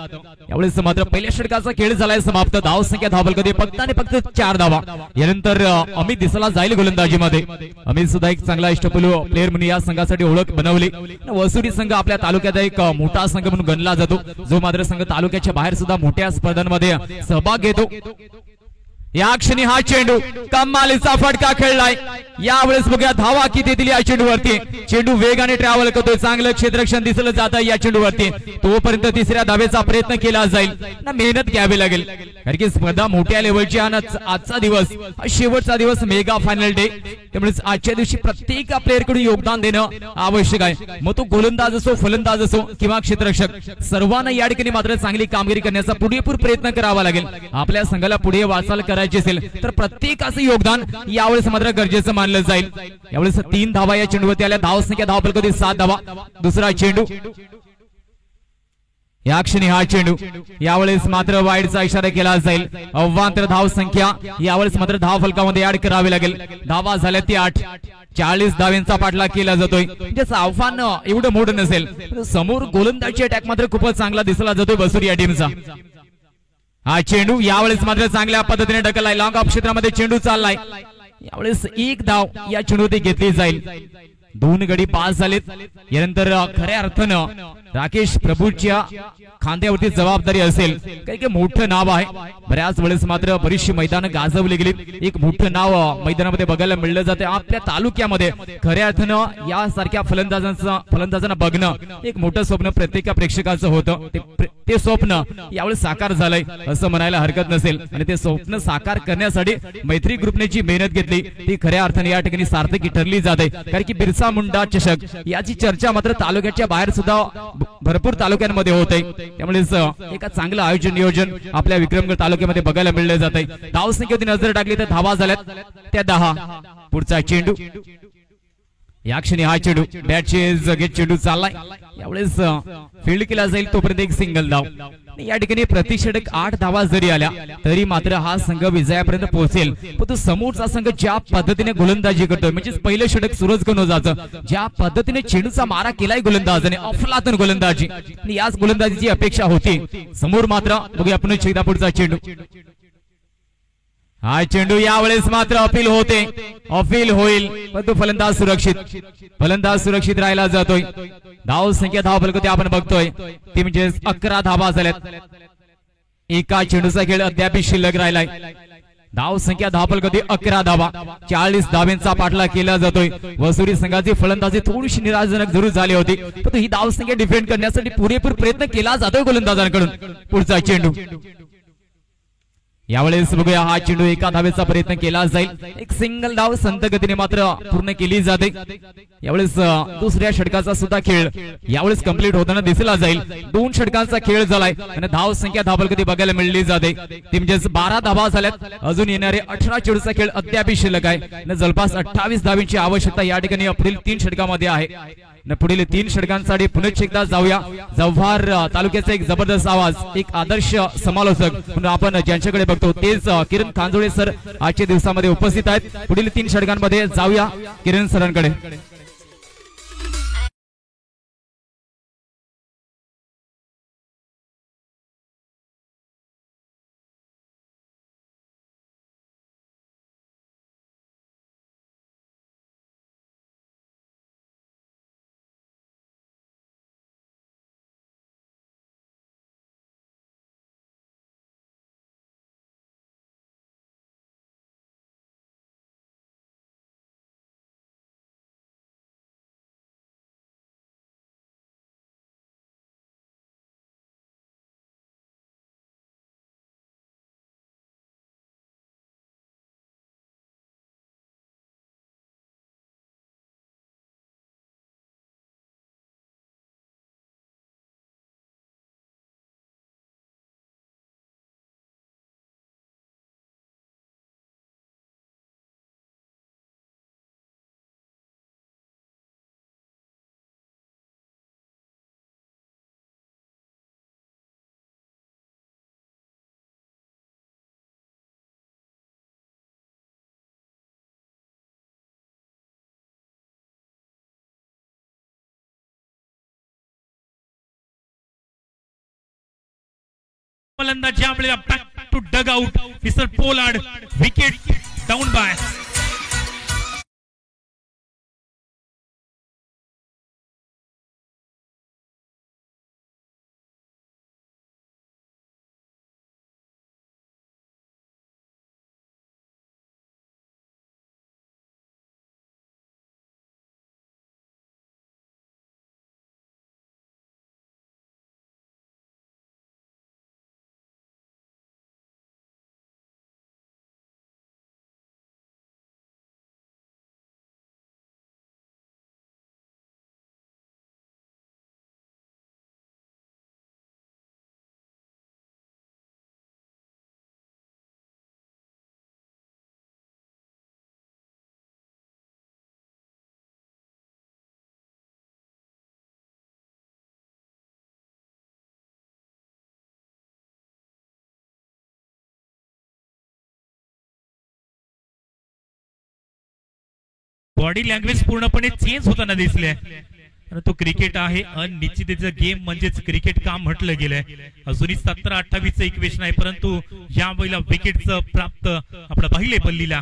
यावेळेस मात्र पहिल्या षटकाचा खेळ झालाय समाप्त. धावसंख्या धावफलकावरती फक्त 4 धावा. यानंतर अमित दिसला जाईल गोलंदाजीमध्ये. अमित सुद्धा एक चांगला इष्टपूर्व प्लेअर म्हणून या संघासाठी ओळख बनवली. वसुरी संघ आपल्या तालुक्यात एक मोठा संघ म्हणून गणला जातो जो मात्र संघ तालुक्याच्या बाहेर सुद्धा मोठ्या स्पर्धांमध्ये सहभाग घेतो. या क्षणी हा चेंडू कमालीचा फटका खेळलाय. यावेळेस बघूया धावा किती दिली या चेंडूवरती. चेंडू वेगाने ट्रॅव्हल करतोय. चांगलं क्षेत्ररक्षण दिसलं जात या चेंडूवरती. तोपर्यंत तिसऱ्या धावेचा प्रयत्न केला जाईल ना मेहनत घ्यावी लागेल कारण की स्पर्धा मोठ्या लेवलची. आजचा दिवस हा शेवटचा दिवस मेगा फायनल डे. त्यामुळे आजच्या दिवशी प्रत्येक प्लेअर कडून योगदान देणं आवश्यक आहे. मग तो गोलंदाज असो फलंदाज असो किंवा क्षेत्ररक्षक सर्वांना या ठिकाणी मात्र चांगली कामगिरी करण्याचा पुरेपूर प्रयत्न करावा लागेल. आपल्या संघाला पुढे वाटचाल करायची असेल तर प्रत्येकाचं योगदान यावेळेस मात्र गरजेचं मानलं जाईल. यावेळेस 3 धावा या चेंडूवरती आल्या. धावसंख्या धावफलकावरती 7 धावा. दुसरा चेंडू या क्षणी हा चेंडू यावेळेस मात्र वाईडचा इशारा केला जाईल. अवांतर धाव संख्या यावेळेस मात्र धावफलकामध्ये ऍड करावी लागेल. धावा झाल्या ती 8. 40 धावांचा पाठलाग केला जातोय. ज्याचं आव्हान एवढं मोठं नसेल समोर गोलंदाजी अटॅक मात्र खूपच चांगला दिसला जातोय बसुरी या टीमचा. हा चेंडू यावेळेस मात्र चांगल्या पद्धतीने ढकललाय. लॉंग ऑफ क्षेत्रामध्ये चेंडू चाललाय. यावेळेस एक धाव या चेंडूवरती घेतली जाईल. 2 गडी पास झालेत. यानंतर खऱ्या अर्थानं राकेश प्रभूच्या खांद्यावरती जबाबदारी असेल. काही मोठं नाव आहे. बऱ्याच वेळेस मात्र बरीचशी मैदान गाजवली गेली. एक मोठं नाव मैदानामध्ये बघायला मिळलं जाते. आपल्या तालुक्यामध्ये खऱ्या अर्थानं यासारख्या फलंदाजांना बघणं एक मोठं स्वप्न प्रत्येक प्रेक्षकाचं होतं. ते स्वप्न यावेळेस साकार झालंय असं म्हणायला हरकत नसेल. आणि ते स्वप्न साकार करण्यासाठी मैत्री ग्रुपने जी मेहनत घेतली ती खऱ्या अर्थाने या ठिकाणी सार्थकी ठरली जाते. कारण की बिरसा मुंडा चषक याची चर्चा मात्र तालुक्याच्या बाहेर सुद्धा भरपूर तालुक्यांमध्ये होते. त्यामुळे एका चांगलं आयोजन नियोजन आपल्या विक्रमगड तालुक्यामध्ये बघायला मिळले जाते. धावसंख्येवरती नजर टाकली तर धावा झाल्यात त्या 10. पुढचा चेंडू या क्षणी हा चेंडू बॅटचे जगे चेंडू चाललाय. यावेळेस फील्ड केला जाईल तोपर्यंत एक सिंगल धाव. या ठिकाणी प्रति षटक 8 धावा जरी आल्या तरी मात्र हा संघ विजयापर्यंत पोहोचेल. पण तो समोरचा संघ ज्या पद्धतीने गोलंदाजी करतोय म्हणजे पहिलं षटक सूरज कनोजाचं ज्या पद्धतीने चेंडूचा मारा केलाय गोलंदाजाने अफलातून गोलंदाजी आणि याच गोलंदाजीची अपेक्षा होती. समोर मात्र बघूया आपण एकदा पुढचा चेंडू. हा चेंडू यावेळेस मात्र अपील होईल पण तो फलंदाज सुरक्षित राहिला जातोय. धाव संख्या धाव फलक आपण बघतोय ती म्हणजे 11 धावा झाल्यात. एका चेंडूचा खेळ अद्याप शिल्लक राहिलाय. धाव संख्या धाव फलक 11 धावा. 40 धावांचा पाठलाग केला जातोय. वसुरी संघाची फलंदाजी थोडीशी निराशाजनक जरूर झाली होती पण ही धाव संख्या डिफेंड करण्यासाठी पुरेपूर प्रयत्न केला जातोय गोलंदाजांकडून. पुढचा चेंडू यावेळेस बघूया हा चेंडू एका धावेचा प्रयत्न केला जाईल. एक सिंगल धाव संत गतीने मात्र पूर्ण केली जाते. यावेळेस दुसऱ्या षटकाचा सुद्धा खेळ यावेळेस कंप्लीट होताना दिसला जाईल. 2 षटकांचा खेळ झालाय आणि धाव संख्या धाव फलक बघायला मिळली जाते ती म्हणजे 12 धावा झाल्यात. अजून येणारे 18 चेंडूचा खेळ अद्याप शिल्लक आहे. जवळपास 28 धावांची आवश्यकता या ठिकाणी पुढील 3 षटकामध्ये आहे. पुढील 3 षटकांसाठी पुन्हा एकदा जाऊया. जव्हार तालुक्याचा एक जबरदस्त आवाज एक आदर्श समालोचक म्हणून आपण ज्यांच्याकडे बघतो तेच किरण कांजोळे सर आजच्या दिवसामध्ये उपस्थित आहेत. पुढील 3 षटकांमध्ये जाऊया किरण सरांकडे. फलंदाजी back to dugout. Mister Pollard wicket down bye. Body language पूर्णपणे चेंज होताना दिसले. तो क्रिकेट आहे अनिश्चिततेचं गेम म्हणजेच क्रिकेट काम म्हटलं गेलंय. अजूनही 17-28 इक्वेशन आहे परंतु या वेळेला विकेटचं प्राप्त आपल्या पहिले पल्लीला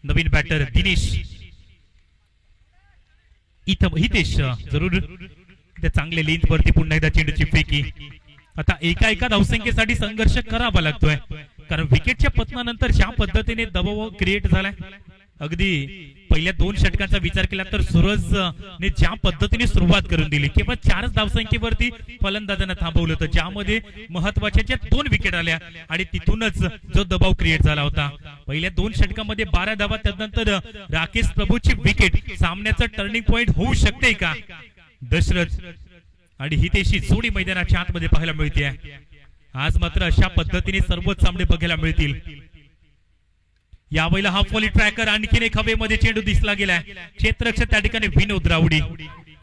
नवीन बॅटर दिनेश इथं हितेश जरूर त्या चांगले लेंथ वरती पुन्हा एकदा चेंडूची फेकी. आता एका धावसंख्येसाठी संघर्ष करावा लागतोय कारण विकेटच्या पतनानंतर ज्या पद्धतीने दबाव क्रिएट झालाय अगदी पहिल्या 2 षटकांचा विचार केला तर सूरजने ज्या पद्धतीने सुरुवात करून दिली केवळ 4 धावसंख्येवरती फलंदाजांना थांबवलं होतं ज्यामध्ये महत्वाच्या ज्या 2 विकेट आल्या आणि तिथूनच जो दबाव क्रिएट झाला होता. पहिल्या 2 षटकामध्ये 12 धावा त्यानंतर राकेश प्रभूची विकेट सामन्याचं टर्निंग पॉइंट होऊ शकते का. दशरथ आणि हितेशी जोडी मैदानाच्या आतमध्ये पाहायला मिळते. आज मात्र अशा पद्धतीने सर्वच सामने बघायला मिळतील. यावेळेला हा फॉली ट्रॅकर आणखीन एक हवेमध्ये चेंडू दिसला गेलाय. क्षेत्ररक्षक त्या ठिकाणी विनोद राऊडी.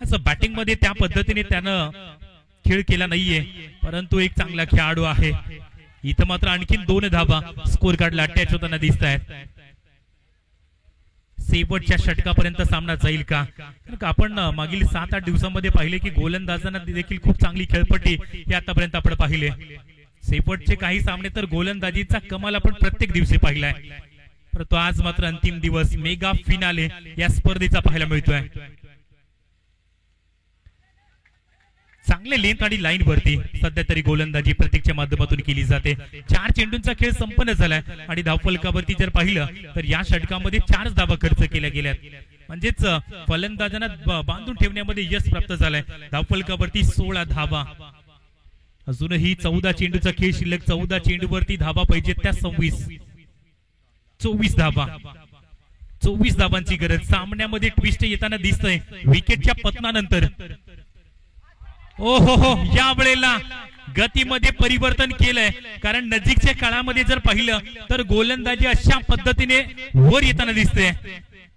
असं बॅटिंग मध्ये त्या पद्धतीने त्यानं खेळ केला नाहीये परंतु एक चांगला खेळाडू आहे. इथं मात्र आणखीन 2 धावा स्कोर कार्डला अटॅच होताना दिसत आहेत. शेवटच्या षटकापर्यंत सामना जाईल का. आपण मागील 7-8 दिवसांमध्ये पाहिले की गोलंदाजांना देखील खूप चांगली खेळपट्टी हे आतापर्यंत आपण पाहिले. शेवटचे काही सामने तर गोलंदाजीचा कमाल आपण प्रत्येक दिवशी पाहिलाय परंतु आज मात्र अंतिम दिवस मेगा फिनाले या स्पर्धेचा पाहायला मिळतोय. चांगले लेंथ आणि लाईन वरती सध्या तरी गोलंदाजी प्रत्येकच्या माध्यमातून केली जाते. 4 चेंडूंचा खेळ संपन्न झालाय आणि धावफलकावरती जर पाहिलं तर या षटकामध्ये 4 धावा खर्च केल्या गेल्यात म्हणजेच फलंदाजांना बांधून ठेवण्यामध्ये यश प्राप्त झालंय. धावफलकावरती 16 धावा. अजूनही 14 चेंडूचा खेळ शिल्लक. 14 चेंडूवरती धावा पाहिजेत त्या 24 धावा. 24 धावांची गरज. सामन्यामध्ये ट्विस्ट येताना दिसतंय विकेटच्या पतनानंतर. ओहो या वेळेला गतीमध्ये परिवर्तन केलंय कारण नजीकच्या काळामध्ये जर पाहिलं तर गोलंदाजी अशा पद्धतीने वर येताना दिसते.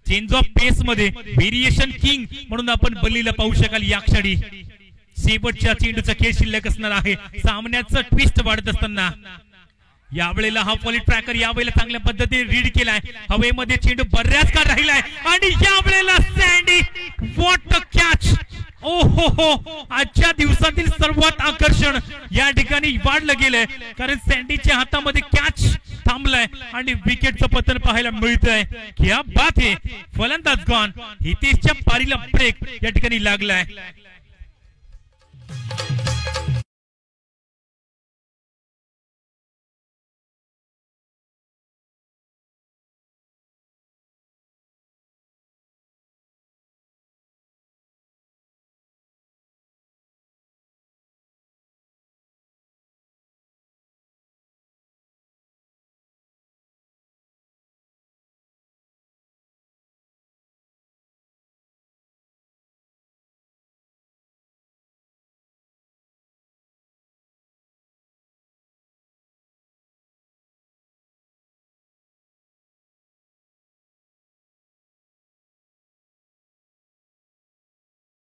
चेंज ऑफ पेस मध्ये व्हेरिएशन किंग म्हणून आपण बल्लीला पाहू शकाल. या क्षणी शेवटच्या चेंडूचा खेळ शिल्लक असणार आहे. सामन्याचं ट्विस्ट वाढत असताना यावेळेला हा फॉली ट्रॅकर यावेळेला चांगल्या पद्धतीने रीड केलाय. हवेमध्ये चेंडू बऱ्याच काळ राहिलाय आणि यावेळेला सँडी व्हॉट अ कॅच. ओहो आजच्या दिवसातील सर्वात आकर्षण या ठिकाणी वाढलं गेलंय कारण सँडीच्या हातामध्ये कॅच थांबलाय आणि विकेटचं पतन पाहायला मिळतंय. क्या बात आहे. फलंदाज गॉन. हितेशच्या पारीला ब्रेक या ठिकाणी लागलाय.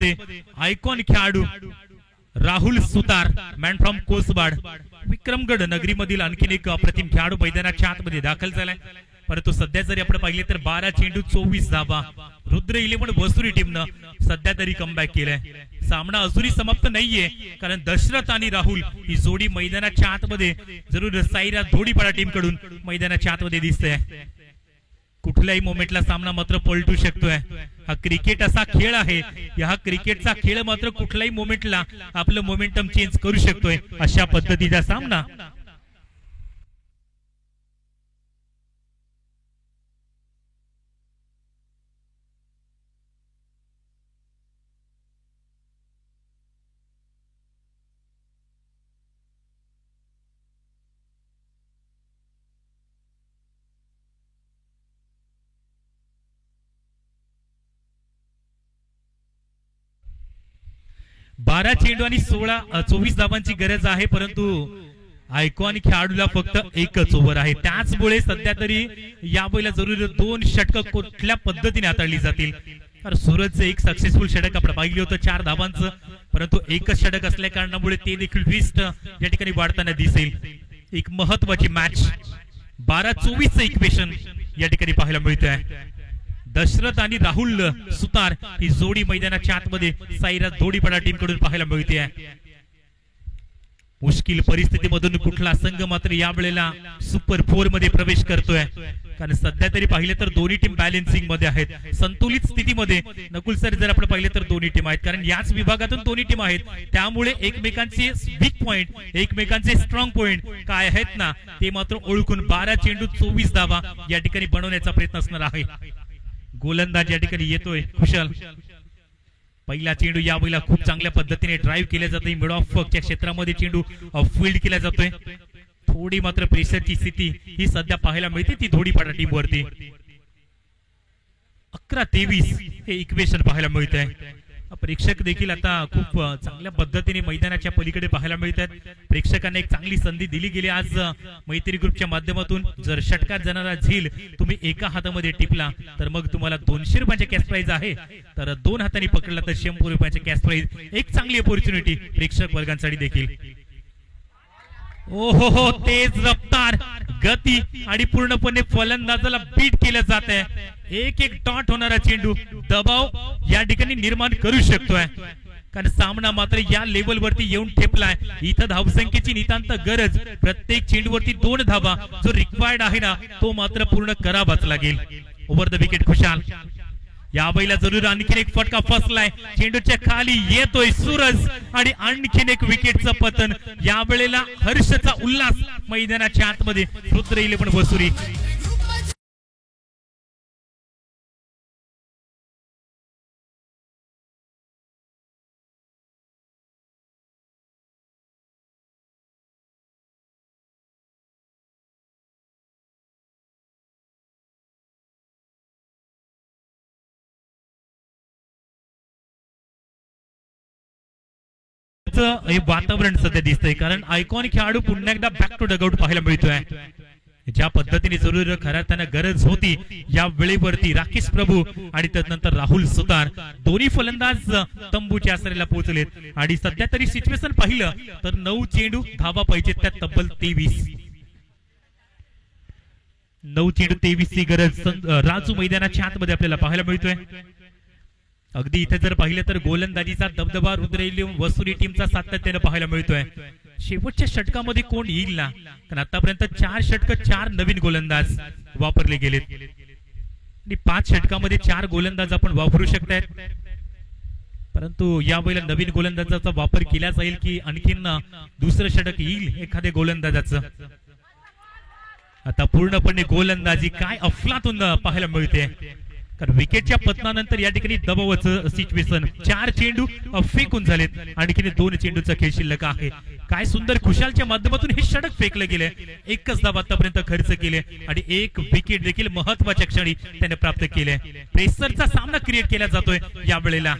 आयकॉन खेळाडू राहुल सुतार मॅन फ्रॉम कोसबाड विक्रमगड नगरी मधील आणखीन एक अप्रतिम खेळाडू मैदानाच्या आतमध्ये दाखल झालाय परंतु सध्या जरी आपण पाहिले तर 12 चेंडू 24 धावा. रुद्र 11 वसुरी टीमनं सध्या तरी कमबॅक केलाय. सामना अजूनही समाप्त नाहीये कारण दशरथ आणि राहुल ही जोडी मैदानाच्या आतमध्ये जरूर साईरा धोडीपाडा टीम कडून मैदानाच्या आतमध्ये दिसते. कुठल्याही मोमेंटला सामना मात्र पलटू शकतोय. हा क्रिकेट असा खेळ आहे. या क्रिकेटचा खेळ मात्र कुठल्याही मोमेंटला आपलं मोमेंटम चेंज करू शकतोय. अशा पद्धतीचा सामना. बारा चेंडू आणि 24 धावांची गरज आहे परंतु आयकॉन खेळाडूला फक्त एकच ओव्हर आहे. त्याचमुळे सध्या तरी यावेळेला जरूर 2 षटक कुठल्या पद्धतीने हाताळली जातील. तर सूरजचं एक सक्सेसफुल षटक आपण पाहिलं होतं 4 धावांचं परंतु एकच षटक असल्या कारणामुळे ते देखील ट्विस्ट या ठिकाणी वाढताना दिसेल. एक महत्वाची मॅच 12-24चं इक्वेशन या ठिकाणी पाहायला मिळतंय. दशरथ आणि राहुल सुतार ही जोडी मैदानाच्या आतमध्ये साईरा धोडीपाडा टीम कडून पाहायला मिळते. मुश्किल परिस्थितीमधून कुठला संघ मात्र या वेळेला सुपर 4 मध्ये प्रवेश करतोय कारण सध्या तरी पाहिलं तर दोन्ही टीम बॅलेन्सिंग मध्ये आहेत, संतुलित स्थितीमध्ये. नकुल सर जर आपण पाहिलं तर दोन्ही टीम आहेत, कारण याच विभागातून दोन्ही टीम आहेत, त्यामुळे एकमेकांचे वीक पॉइंट, एकमेकांचे स्ट्रॉंग पॉइंट काय आहेत ना ते मात्र ओळखून 12 चेंडू 24 धावा या ठिकाणी बनवण्याचा प्रयत्न असणार आहे. गोलंदाज या ठिकाणी येतोय खुशाल. पहिला चेंडू या वेळेला खूप चांगल्या पद्धतीने ड्राईव्ह केला जातोय, मिड ऑफच्या क्षेत्रामध्ये चेंडू फील्ड केला जातोय. थोडी मात्र प्रेशरची स्थिती ही सध्या पाहायला मिळते ती धोडीपाडा टीम वरती. 11-23 हे इक्वेशन पाहायला मिळत आहे. प्रेक्षक देखील आता खूप चांगल्या पद्धतीने मैदानाच्या पलीकडे पाहायला मिळतात. प्रेक्षकांना एक चांगली संधी दिली गेली आज मैत्री ग्रुपच्या माध्यमातून. जर षटकार जाणारा झील तुम्ही एका हातामध्ये टिपला तर मग तुम्हाला 200 रुपयाचे कॅश प्राइज आहे, तर 2 हातांनी पकडला तर 100 रुपयाचे कॅश प्राइज. एक चांगली अपॉर्च्युनिटी प्रेक्षक वर्गांसाठी देखील. ओहो, तेज रफ्तार, गती आणि पूर्णपणे फलंदाजाला बीट केलं जात आहे. एक डॉट होणारा चेंडू दबाव या ठिकाणी निर्माण करू शकतोय, कारण सामना मात्र या लेवल वरती येऊन ठेपलाय. इथं धावसंख्येची नितांत गरज, प्रत्येक चेंडूवरती 2 धावा जो रिक्वायर्ड आहे ना तो मात्र पूर्ण करावाच लागेल. ओव्हर द विकेट खुशाल. या बैला जरूर आणखीन एक फटका फसलाय, चेंडूच्या खाली येतोय सूरज आणि आणखीन एक विकेटचं पतन. या वेळेला हर्षचा उल्हास मैदानाच्या आतमध्ये. रुद्र 11 वसुरी. हे वातावरण सध्या दिसतंय, कारण आयकॉनिक खेळाडू पुन्हा एकदा बॅक टू डगआउट पाहायला मिळतोय. ज्या पद्धतीने जरूर खऱ्या त्यांना गरज होती या वेळेवरती राकेश प्रभू आणि त्यानंतर राहुल सुतार दोन्ही फलंदाज तंबूच्या आसरेला पोहोचलेत. आणि सध्या तरी सिच्युएशन पाहिलं तर 9 चेंडू धावा पाहिजेत, त्या तब्बल 23. 9 चेंडू 23 ची गरज राजू मैदानाच्या आतमध्ये आपल्याला पाहायला मिळतोय. अगदी इथे जर पाहिलं तर गोलंदाजीचा दबदबा रुद्र 11 वसुरी टीमचा सातत्याने पाहायला मिळतोय. शेवटच्या षटकामध्ये कोण येईल ना, कारण आतापर्यंत 4 षटक 4 नवीन गोलंदाज वापरले गेलेत आणि 5 षटकामध्ये 4 गोलंदाज आपण वापरू शकतायत. परंतु यावेळेला नवीन गोलंदाजाचा वापर केला जाईल की आणखीन दुसरं षटक येईल एखाद्या गोलंदाजाचं. आता पूर्णपणे गोलंदाजी काय अफलातून पाहायला मिळते, कारण विकेटच्या पतनानंतर या ठिकाणी दबावाचं सिच्युएशन. 4 चेंडू फेकून झालेत, आणखीन 2 चेंडूचा खेळ शिल्लक आहे. काय सुंदर खुशालच्या माध्यमातून हे षटक फेकलं गेलंय. एकच धाव आतापर्यंत खर्च केले आणि 1 विकेट देखील महत्वाच्या क्षणी त्याने प्राप्त केले. प्रेशरचा सामना क्रिएट केला जातोय या वेळेला.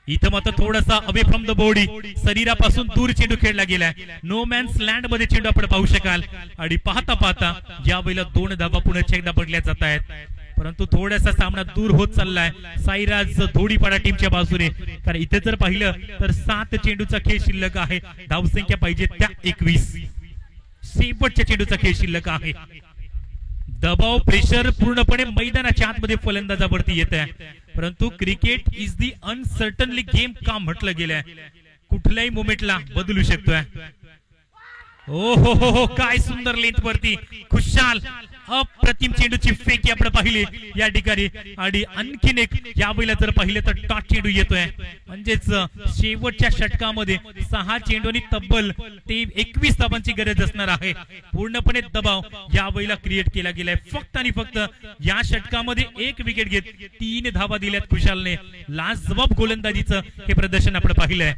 इथं मात्र थोडासा अवे फ्रॉम द बॉडी, शरीरापासून दूर चेंडू खेळला गेलाय. नो मॅन्स लँड मध्ये चेंडू आपण पाहू शकाल. आणि पाहता पाहता या वेळेला 2 धावा पुन्हा एकदा पडल्या जात आहेत, परंतु थोडासा सामना दूर होत चाललाय साईराज धोडीपाडा टीमच्या बाजूने. कारण इथे जर पाहिलं तर 7 चेंडूचा खेळ शिल्लक आहे, धावसंख्या पाहिजे त्या 21. शेवटच्या चेंडूचा खेळ शिल्लक आहे. दबाव प्रेशर पूर्णपणे मैदानाच्या आतमध्ये फलंदाजावरती येत आहे, परंतु cricket is the uncertainly game का म्हटलं गेलंय. कुठल्याही मोमेंटला बदलू शकतोय. ओ हो, काय सुंदर लेंथ वरती खुशाल अप्रतिम चेंडूची फेक आपण पाहिली या ठिकाणी. आणि आणखीन एक या वेळेला जर पाहिलं तर टॉट चेंडू येतोय, म्हणजेच शेवटच्या षटकामध्ये 6 चेंडूंनी तब्बल 21 धावांची गरज असणार आहे. पूर्णपणे दबाव या वेळेला क्रिएट केला गेलाय. फक्त आणि फक्त या षटकामध्ये 1 विकेट घेत 3 धावा दिल्यात खुशालने. लाजवाब गोलंदाजीचं हे प्रदर्शन आपण पाहिलंय.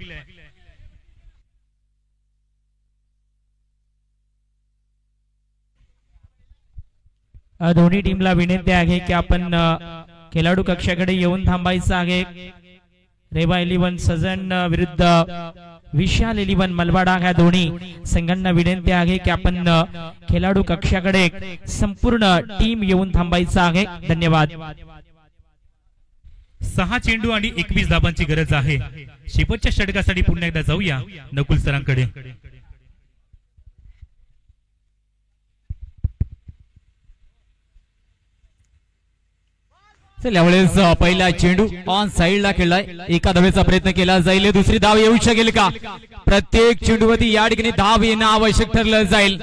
दोन्ही टीमला विनंती आहे की आपण खेळाडू कक्षाकडे येऊन थांबायचं आहे. रेवा 11 सजन विरुद्ध विशाल 11 मलवाडा ह्या दोन्ही संघांना विनंती आहे की आपण खेळाडू कक्षाकडे संपूर्ण टीम येऊन थांबायचं आहे. धन्यवाद. 6 चेंडू आणि 21 धावांची गरज आहे. शेवटच्या षटकासाठी पुन्हा एकदा जाऊया नकुल सरांकडे. यावेळेस पहिला चेंडू ऑन साइडला खेळलाय, एका धावेचा प्रयत्न केला जाईल. दुसरी धाव येऊ शकेल का? प्रत्येक चेंडूवरती या ठिकाणी धाव येणं आवश्यक ठरलं जाईल.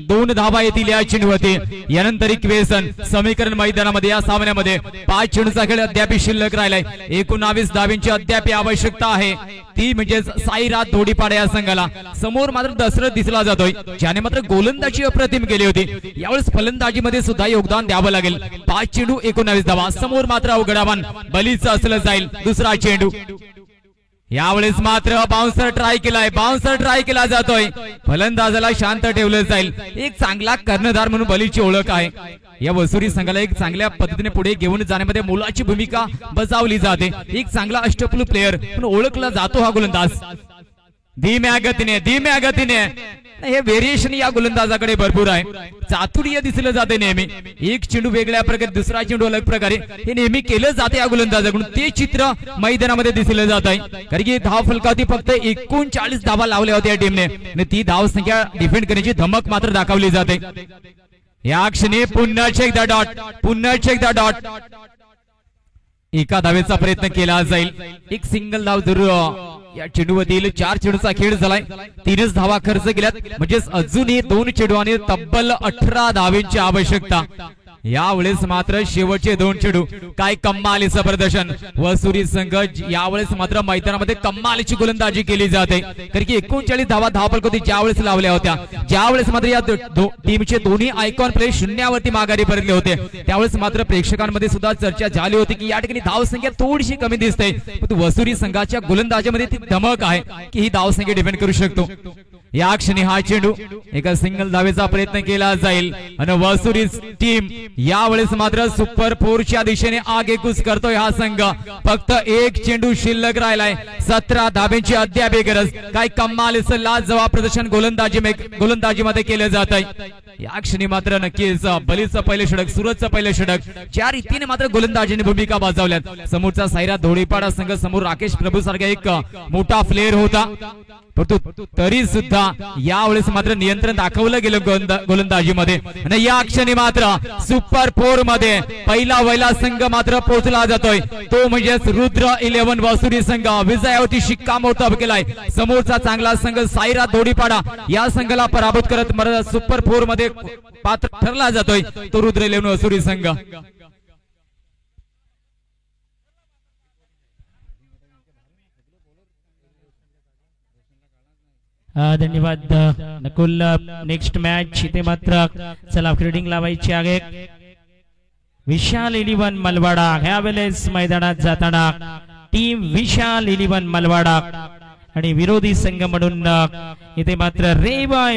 2 धावा येतील या चेंडूवरती. यानंतर इक्वेशन समीकरण मैदानामध्ये या सामन्यामध्ये 5 चेंडूचा खेळ अद्याप शिल्लक राहिलाय. 19 धावींची अद्याप आवश्यकता आहे, ती म्हणजे साईराज धोडीपाडा या संघाला. समोर मात्र दशरथ दिसला जातोय, ज्याने मात्र गोलंदाजी अप्रतिम केली होती. यावेळेस फलंदाजीमध्ये सुद्धा योगदान द्यावं लागेल. 5 चेंडू 19 धावा. समोर मात्र अवघड आव्हान बलीचं असलं जाईल. दुसरा चेंडू यावेळेस मात्र बाउन्सर ट्राय केला जातोय. फलंदाजाला शांत ठेवलं जाईल. एक चांगला कर्णधार म्हणून बलीची ओळख आहे. या वसुरी संघाला एक चांगल्या पद्धतीने पुढे घेऊन जाण्यामध्ये मोलाची भूमिका बजावली जाते. एक चांगला अष्टपैलू प्लेयर म्हणून ओळखला जातो हा गोलंदाज. धीम्या गतीने हे व्हेरिएशन या गोलंदाजाकडे भरपूर आहे. चातुर्य दिसलं जाते नेहमी. एक चेंडू वेगळ्या प्रकारे, दुसरा चेंडू अलग प्रकारे, हे नेहमी केलं जाते या गोलंदाजाकडून. ते चित्र मैदानामध्ये दिसलं जात आहे. कारण की धाव फलकावरती फक्त 39 धावा लावल्या होत्या या टीमने आणि ती धाव संख्या डिफेंड करण्याची धमक मात्र दाखवली जाते. या क्षणी पुन्हा एकदा डॉट. एका धावेचा प्रयत्न केला जाईल. एक सिंगल धाव जरूर या चेंडूवरील. 4 चेंडूचा खेळ झालाय. 3च धावा खर्च केल्यात, म्हणजेच अजूनही 2 चेंडू आणि तब्बल 18 धावेंची आवश्यकता. यावेळेस मात्र शेवटचे 2 चेंडू. काय कमालीचं प्रदर्शन. वसुरी संघ यावेळेस मात्र मैदानामध्ये कमालीची गोलंदाजी केली जाते. कारण की 39 धावा धावफलकावरती ज्यावेळेस लावल्या होत्या, ज्यावेळेस मात्र या टीमचे दोन्ही आयकॉन प्लेयर शून्यावरती माघारी परतले होते, त्यावेळेस मात्र प्रेक्षकांमध्ये सुद्धा चर्चा झाली होती की या ठिकाणी धावसंख्या थोडीशी कमी दिसते. पण वसुरी संघाच्या गोलंदाजीमध्ये ती धमक आहे की ही धावसंख्या डिफेंड करू शकतो. या क्षणी हा चेंडू एका सिंगल धावेचा प्रयत्न केला जाईल आणि वसुरी टीम यावेळेस मात्र सुपर 4च्या दिशेने आगेकूच करतोय हा संघ. फक्त 1 चेंडू शिल्लक राहिलाय. 17 धावेंची अद्याप गरज. काय कमालीचं लाजवाब प्रदर्शन गोलंदाजीमध्ये केलं जात आहे. या क्षणी मात्र नक्कीच बलीचं पहिलं षटक, सुरतचं पहिलं षटक, 4 रीतीने मात्र गोलंदाजीने भूमिका बजावल्यात. समोरचा साईराज धोडीपाडा संघ समोर राकेश प्रभू सारखा एक मोठा प्लेयर होता, परंतु तरी सुद्धा यावेळेस मात्र नियंत्रण दाखवलं गेलं गोलंदाजीमध्ये. आणि या क्षणी मात्र सुपर 4 मध्ये पहिला संघ मात्र पोहोचला जातोय, तो म्हणजेच रुद्र 11 वसुरी संघ. विजयावरती शिक्कामोर्तब केलाय. समोरचा चांगला संघ साईराज धोडीपाडा या संघाला पराभूत करत सुपर 4 मध्ये पात्र ठरला जातोय, तो रुद्र 11 वसुरी संघ. धन्यवाद नकुल. नेक्स्ट मॅच इथे मात्र चला फिल्डिंग लावायची आहे. विशाल 11 मलवाडा ह्या वेळेस मैदानात जाताना टीम विशाल 11 मलवाडा आणि विरोधी संघ म्हणून इथे मात्र रेवा